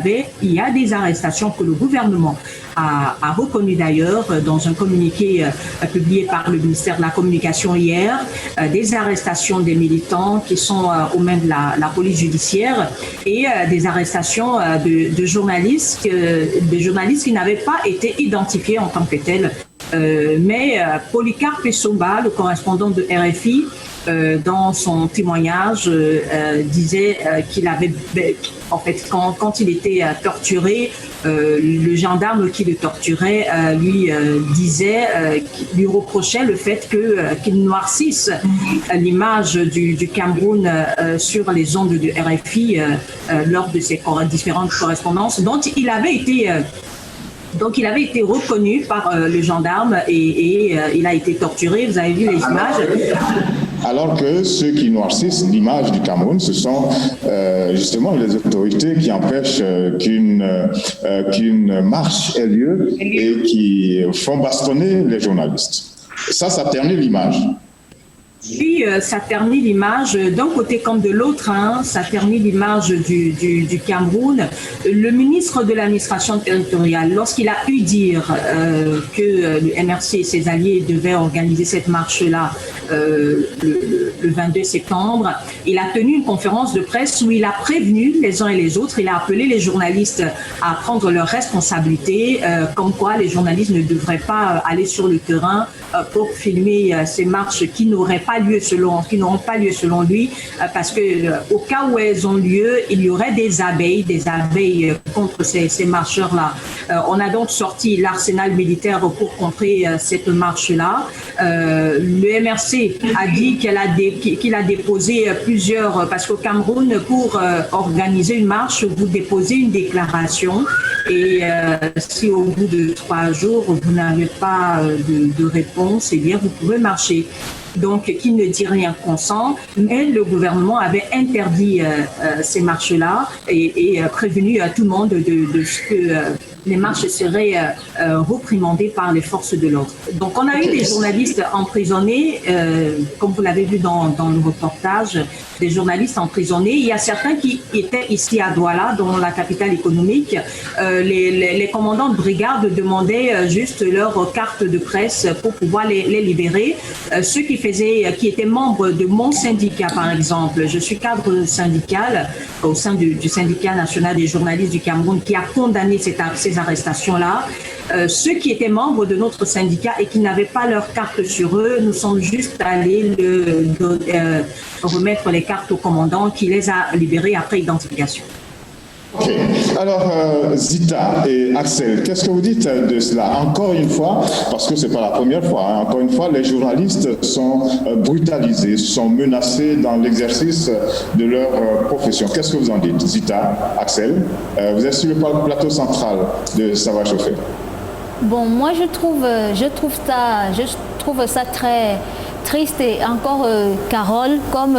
Speaker 7: des arrestations que le gouvernement a reconnues d'ailleurs dans un communiqué publié par le ministère de la Communication hier, des arrestations des militants qui sont aux mains de la police judiciaire et des arrestations de journalistes qui n'avaient pas été identifiés en tant que tels. Mais Polycarpe Essomba, le correspondant de RFI, dans son témoignage, disait qu'il avait, en fait, quand il était torturé, le gendarme qui le torturait lui lui reprochait le fait qu'il noircisse l'image du Cameroun sur les ondes de RFI lors de ses différentes correspondances, dont il avait été reconnu par le gendarme et il a été torturé. Vous avez vu les images.
Speaker 1: Alors que ceux qui noircissent l'image du Cameroun, ce sont justement les autorités qui empêchent qu'une marche ait lieu et qui font bastonner les journalistes. Ça ternit l'image.
Speaker 7: Puis, ça ternit l'image d'un côté comme de l'autre, ça ternit l'image du Cameroun. Le ministre de l'administration territoriale, lorsqu'il a eu dire que le MRC et ses alliés devaient organiser cette marche-là le 22 septembre, il a tenu une conférence de presse où il a prévenu les uns et les autres, il a appelé les journalistes à prendre leurs responsabilités, comme quoi les journalistes ne devraient pas aller sur le terrain pour filmer ces marches qui n'auront pas lieu selon lui, parce que au cas où elles ont lieu, il y aurait des abeilles contre ces marcheurs-là. On a donc sorti l'arsenal militaire pour contrer cette marche-là. Le MRC a dit qu'il a déposé plusieurs, parce qu'au Cameroun, pour organiser une marche, vous déposez une déclaration et si au bout de 3 jours, vous n'avez pas de réponse, eh bien, vous pouvez marcher. Donc, qui ne dit rien consent, mais le gouvernement avait interdit ces marches-là et prévenu tout le monde de ce que les marches seraient reprimandées par les forces de l'ordre. Donc, on a eu des journalistes emprisonnés, comme vous l'avez vu dans le reportage, des journalistes emprisonnés. Il y a certains qui étaient ici à Douala, dans la capitale économique. Les commandants de brigade demandaient juste leur carte de presse pour pouvoir les libérer. Ceux qui étaient membres de mon syndicat, par exemple. Je suis cadre syndical au sein du syndicat national des journalistes du Cameroun qui a condamné ces arrestations-là. Ceux qui étaient membres de notre syndicat et qui n'avaient pas leur carte sur eux, nous sommes juste allés remettre les cartes au commandant qui les a libérés après identification.
Speaker 1: Ok. Alors, Zita et Axel, qu'est-ce que vous dites de cela? Encore une fois, parce que ce n'est pas la première fois, hein, encore une fois, les journalistes sont brutalisés, sont menacés dans l'exercice de leur profession. Qu'est-ce que vous en dites, Zita, Axel? Vous êtes sur le plateau central de Ça va chauffer.
Speaker 6: Bon, moi je trouve ça très triste et encore Carole, comme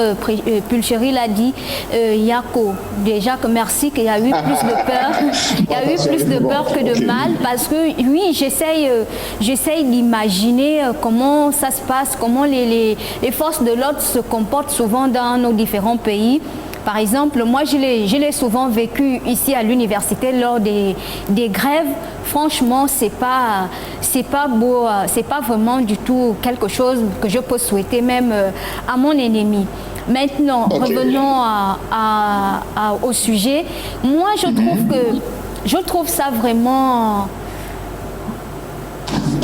Speaker 6: Pulchéry l'a dit, Yako, déjà que merci qu'il y a eu plus de peur, il y a eu plus de peur que de mal, parce que oui, j'essaye d'imaginer comment ça se passe, comment les forces de l'ordre se comportent souvent dans nos différents pays. Par exemple, moi, je l'ai souvent vécu ici à l'université lors des grèves. Franchement, c'est pas beau, c'est pas vraiment du tout quelque chose que je peux souhaiter même à mon ennemi. Maintenant, revenons au sujet. Moi, je trouve ça vraiment...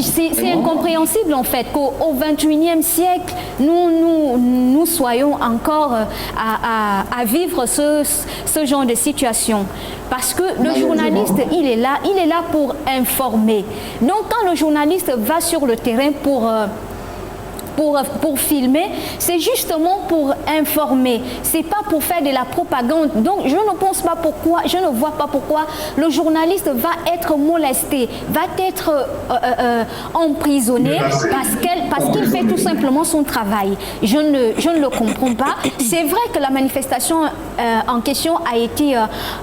Speaker 6: C'est incompréhensible en fait qu'au XXIe siècle, nous soyons encore à vivre ce genre de situation. Parce que le journaliste, il est là pour informer. Donc quand le journaliste va sur le terrain pour filmer, c'est justement pour informer, c'est pas pour faire de la propagande. Donc je ne vois pas pourquoi le journaliste va être molesté, va être emprisonné parce qu'il fait tout simplement son travail. Je ne le comprends pas. C'est vrai que la manifestation en question a été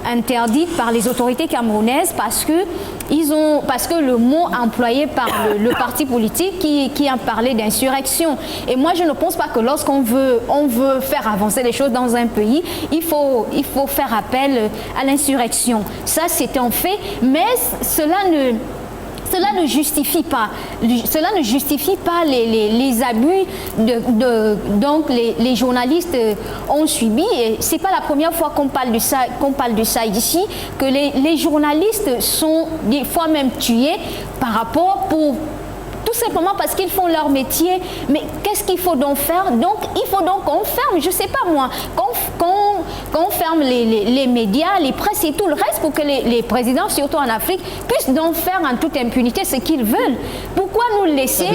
Speaker 6: interdite par les autorités camerounaises parce que le mot employé par le parti politique qui a parlé d'insurrection. Et moi, je ne pense pas que lorsqu'on veut faire avancer les choses dans un pays, il faut faire appel à l'insurrection. Ça, c'est un fait, mais cela ne justifie pas les abus donc les journalistes ont subi. Et c'est pas la première fois qu'on parle de ça ici, que les journalistes sont des fois même tués par rapport tout simplement parce qu'ils font leur métier. Mais qu'est-ce qu'il faut donc faire? Donc, il faut donc qu'on ferme, je ne sais pas moi, qu'on ferme les médias, les presses et tout le reste pour que les présidents, surtout en Afrique, puissent donc faire en toute impunité ce qu'ils veulent. Pourquoi nous laisser,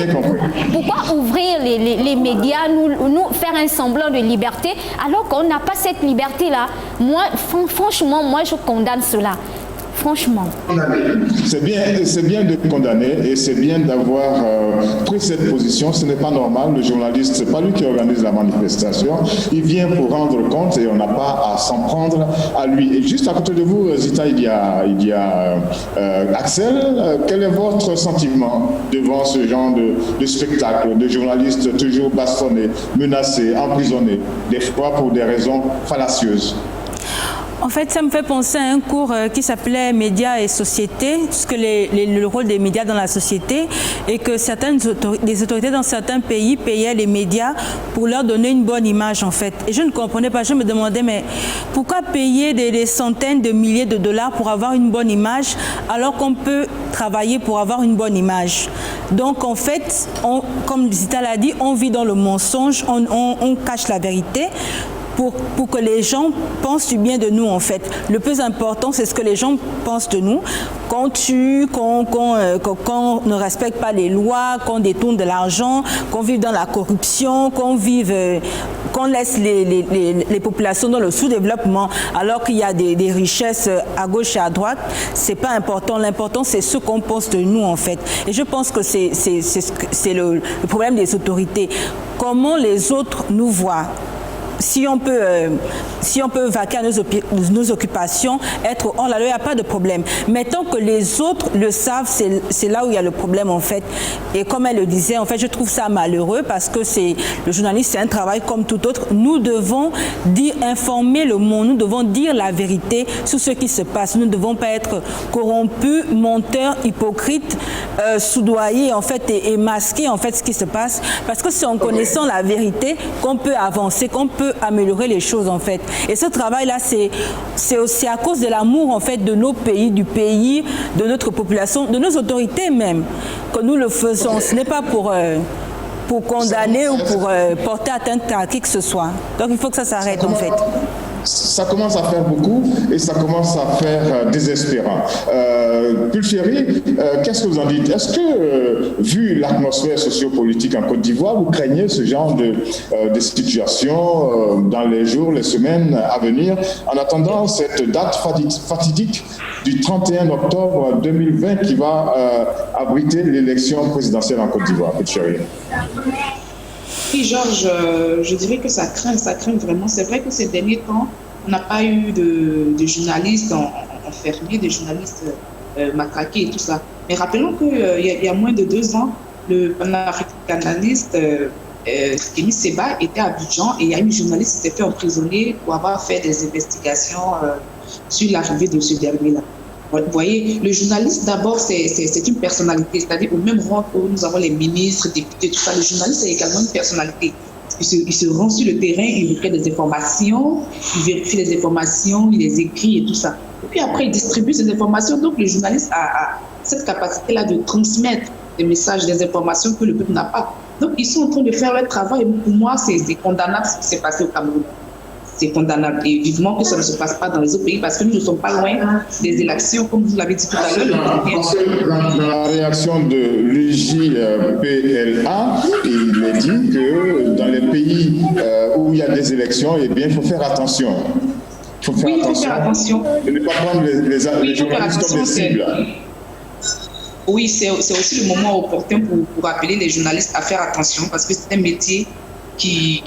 Speaker 6: pourquoi ouvrir les médias, nous faire un semblant de liberté alors qu'on n'a pas cette liberté-là? Moi, franchement, moi je condamne cela. Franchement.
Speaker 1: C'est bien de condamner et c'est bien d'avoir pris cette position. Ce n'est pas normal. Le journaliste, ce n'est pas lui qui organise la manifestation. Il vient pour rendre compte et on n'a pas à s'en prendre à lui. Et juste à côté de vous, Zita, il y a Axel. Quel est votre sentiment devant ce genre de spectacle, de journalistes toujours bastonnés, menacés, emprisonnés, des fois pour des raisons fallacieuses?
Speaker 5: En fait, ça me fait penser à un cours qui s'appelait Médias et société, ce que le rôle des médias dans la société, et que des autorités dans certains pays payaient les médias pour leur donner une bonne image, en fait. Et je ne comprenais pas, je me demandais, mais pourquoi payer des centaines de milliers de dollars pour avoir une bonne image, alors qu'on peut travailler pour avoir une bonne image? Donc, en fait, comme Zita l'a dit, on vit dans le mensonge, on cache la vérité. pour que les gens pensent du bien de nous, en fait. Le plus important, c'est ce que les gens pensent de nous. Qu'on tue, qu'on ne respecte pas les lois, qu'on détourne de l'argent, qu'on vive dans la corruption, qu'on laisse les populations dans le sous-développement, alors qu'il y a des richesses à gauche et à droite. C'est pas important. L'important, c'est ce qu'on pense de nous, en fait. Et je pense que c'est le problème des autorités. Comment les autres nous voient. Si on peut vaquer à nos occupations, être hors la loi, il n'y a pas de problème. Mais tant que les autres le savent, c'est là où il y a le problème, en fait. Et comme elle le disait, en fait, je trouve ça malheureux parce que le journaliste, c'est un travail comme tout autre. Nous devons informer le monde, nous devons dire la vérité sur ce qui se passe. Nous ne devons pas être corrompus, menteurs, hypocrites, soudoyés, en fait, et masquer, en fait, ce qui se passe. Parce que c'est en connaissant la vérité qu'on peut avancer, qu'on peut améliorer les choses, en fait. Et ce travail-là, c'est aussi à cause de l'amour, en fait, de nos pays, du pays, de notre population, de nos autorités même, que nous le faisons. Ce n'est pas pour condamner ou pour porter atteinte à qui que ce soit. Donc, il faut que ça s'arrête, en fait.
Speaker 1: Ça commence à faire beaucoup et ça commence à faire désespérant. Pulchéry, qu'est-ce que vous en dites? Est-ce que, vu l'atmosphère sociopolitique en Côte d'Ivoire, vous craignez ce genre de situation dans les jours, les semaines à venir, en attendant cette date fatidique du 31 octobre 2020 qui va abriter l'élection présidentielle en Côte d'Ivoire? Pulchéry.
Speaker 2: Oui, Georges, je dirais que ça craint vraiment. C'est vrai que ces derniers temps, on n'a pas eu de journalistes enfermés, de journalistes matraqués et tout ça. Mais rappelons qu'il y a moins de 2 ans, le panafricaniste Kémy Séba était à Abidjan et il y a une journaliste qui s'est fait emprisonner pour avoir fait des investigations sur l'arrivée de ce dernier-là. Vous voyez, le journaliste, d'abord, c'est une personnalité, c'est-à-dire au même rang que nous avons les ministres, députés, tout ça, le journaliste est également une personnalité. Il se rend sur le terrain, il recueille des informations, il vérifie les informations, il les écrit et tout ça. Et puis après, il distribue ces informations. Donc, le journaliste a cette capacité-là de transmettre des messages, des informations que le peuple n'a pas. Donc, ils sont en train de faire leur travail. Et pour moi, c'est condamnable ce qui s'est passé au Cameroun. C'est condamnable. Et vivement que ça ne se passe pas dans les autres pays parce que nous ne sommes pas loin des élections, comme vous l'avez dit tout à l'heure.
Speaker 1: Dans la réaction de l'UJPLA, il est dit que dans les pays où il y a des élections, eh bien, il faut faire attention. Il faut faire attention. De ne pas prendre les journalistes comme des cibles.
Speaker 2: Oui, c'est aussi le moment opportun pour appeler les journalistes à faire attention parce que c'est un métier qui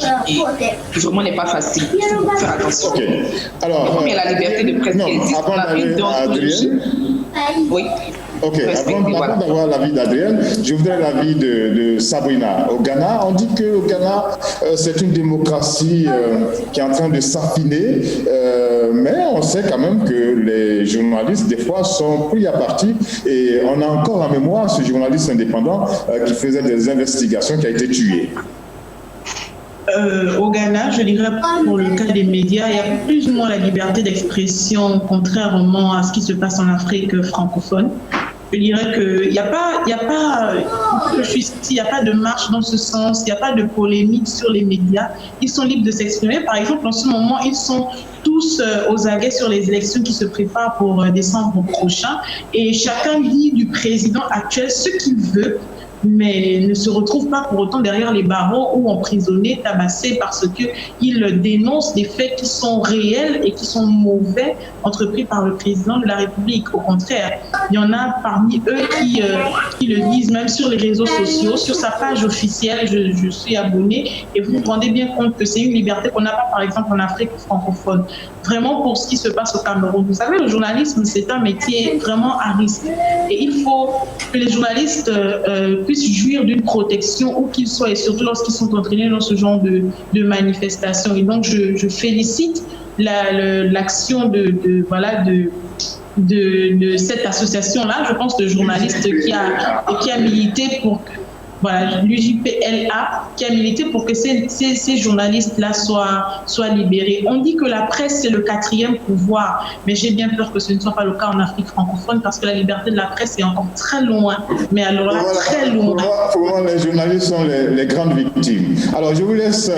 Speaker 2: vraiment n'est pas facile. Il faut faire attention.
Speaker 1: Okay. Alors,
Speaker 2: comme il y a la liberté de presse qui existe,
Speaker 1: avant d'Adrienne,
Speaker 2: oui.
Speaker 1: Ok, avant d'avoir l'avis d'Adrienne, je voudrais l'avis de Sabrina. Au Ghana, on dit qu'au Ghana, c'est une démocratie qui est en train de s'affiner, mais on sait quand même que les journalistes, des fois, sont pris à partie. Et on a encore en mémoire ce journaliste indépendant qui faisait des investigations, qui a été tué.
Speaker 3: Au Ghana, je dirais pour le cas des médias, il y a plus ou moins la liberté d'expression, contrairement à ce qui se passe en Afrique francophone. Je dirais qu'il n'y a pas, il n'y a pas de marche dans ce sens, il n'y a pas de polémique sur les médias. Ils sont libres de s'exprimer. Par exemple, en ce moment, ils sont tous aux aguets sur les élections qui se préparent pour décembre prochain. Et chacun dit du président actuel ce qu'il veut, mais ne se retrouve pas pour autant derrière les barreaux ou emprisonné, tabassé parce qu'il dénonce des faits qui sont réels et qui sont mauvais entrepris par le président de la République. Au contraire, il y en a parmi eux qui le disent même sur les réseaux sociaux, sur sa page officielle, je suis abonné et vous vous rendez bien compte que c'est une liberté qu'on n'a pas par exemple en Afrique francophone. Vraiment pour ce qui se passe au Cameroun. Vous savez, le journalisme, c'est un métier vraiment à risque et il faut que les journalistes puissent jouir d'une protection où qu'ils soient et surtout lorsqu'ils sont entraînés dans ce genre de manifestations. Et donc, je félicite l'action de cette association-là, je pense, de journalistes qui a milité voilà, l'UJPLA, qui a milité pour que ces journalistes-là soient libérés. On dit que la presse, c'est le 4e pouvoir, mais j'ai bien peur que ce ne soit pas le cas en Afrique francophone, parce que la liberté de la presse est encore très loin, mais alors là, très loin.
Speaker 1: Pour moi, les journalistes sont les grandes victimes. Alors, je vous laisse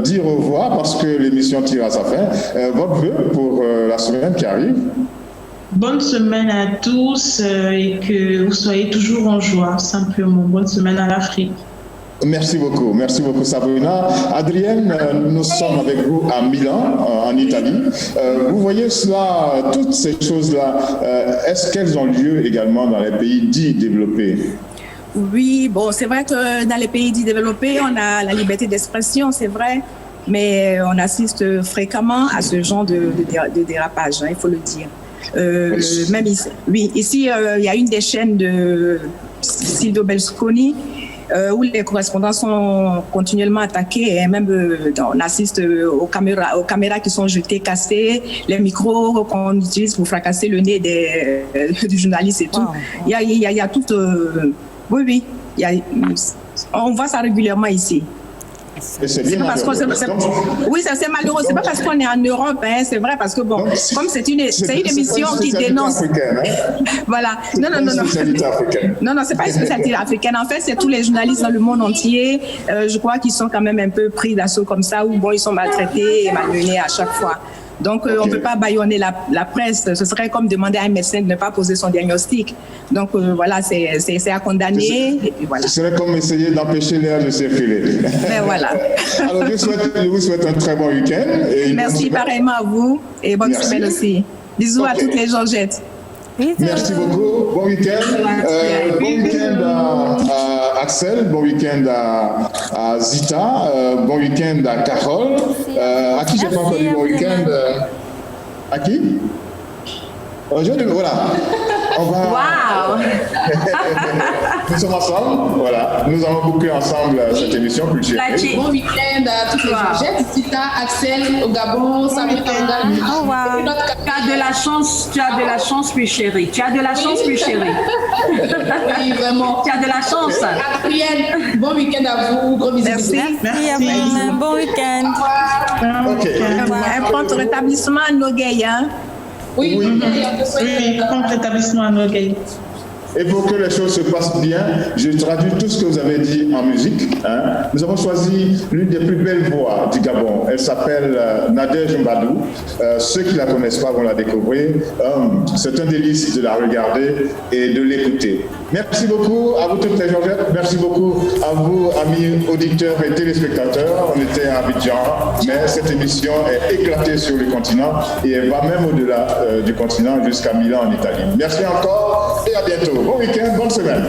Speaker 1: dire au revoir, parce que l'émission tire à sa fin. Votre vœu pour la semaine qui arrive?
Speaker 3: Bonne semaine à tous et que vous soyez toujours en joie, simplement. Bonne semaine à l'Afrique.
Speaker 1: Merci beaucoup Sabrina. Adrienne, nous sommes avec vous à Milan, en Italie. Vous voyez cela, toutes ces choses-là, est-ce qu'elles ont lieu également dans les pays dits développés?
Speaker 11: Oui, bon, c'est vrai que dans les pays dits développés, on a la liberté d'expression, c'est vrai, mais on assiste fréquemment à ce genre de dérapage, hein, il faut le dire. Même ici, oui, ici, il y a une des chaînes de Silvio Berlusconi où les correspondants sont continuellement attaqués et même on assiste aux caméras qui sont jetées, cassées, les micros qu'on utilise pour fracasser le nez du journaliste et tout. Wow. Il y a tout... oui, on voit ça régulièrement ici.
Speaker 1: Et c'est bien
Speaker 11: parce oui, c'est malheureux. C'est pas parce qu'on est en Europe, hein, c'est vrai, parce que bon, comme c'est une émission qui dénonce.
Speaker 1: Africaine, hein?
Speaker 11: Voilà. Non, c'est pas une spécialité africaine. En fait, c'est tous les journalistes dans le monde entier. Je crois qu'ils sont quand même un peu pris d'assaut comme ça, où bon, ils sont maltraités et malmenés à chaque fois. Donc, on ne peut pas bâillonner la presse. Ce serait comme demander à un médecin de ne pas poser son diagnostic. Donc, voilà, c'est à condamner. Et puis, voilà.
Speaker 1: Ce serait comme essayer d'empêcher l'air de circuler.
Speaker 11: Mais voilà.
Speaker 1: Alors, je vous souhaite un très bon week-end.
Speaker 11: Merci pareillement à vous et bonne semaine aussi. Bisous à toutes les Georgettes.
Speaker 1: Merci beaucoup. Bon week-end. Bon week-end à Axel. Bon week-end à Zita. Bon week-end à Carole. À qui j'ai pas encore dit bon week-end? À qui? Voilà. On va...
Speaker 11: Wow.
Speaker 1: Nous sommes ensemble. Voilà. Nous allons boucler ensemble cette émission culturelle.
Speaker 12: Bon week-end à toutes les Georgettes, Zita, Axel, au Gabon, Samir Kanga.
Speaker 11: Oh, wow. Tu as de la chance, plus chérie. Tu as de la chance, plus chérie.
Speaker 12: Oui, vraiment.
Speaker 11: Tu as de la chance.
Speaker 12: Adrienne, bon week-end à vous. Gros bisous.
Speaker 5: Merci. Bon week-end.
Speaker 1: Ok.
Speaker 11: Un prompt rétablissement à Nogueil, hein?
Speaker 12: Oui,
Speaker 3: prompt rétablissement à Nogueil.
Speaker 1: Et pour que les choses se passent bien, je traduis tout ce que vous avez dit en musique. Hein. Nous avons choisi l'une des plus belles voix du Gabon. Elle s'appelle Nadège Mbadou. Ceux qui ne la connaissent pas vont la découvrir. C'est un délice de la regarder et de l'écouter. Merci beaucoup à vous toutes les Georgettes. Merci beaucoup à vous, amis auditeurs et téléspectateurs. On était à Abidjan, mais cette émission est éclatée sur le continent et elle va même au-delà du continent jusqu'à Milan en Italie. Merci encore et à bientôt. Bon week-end, bonne semaine.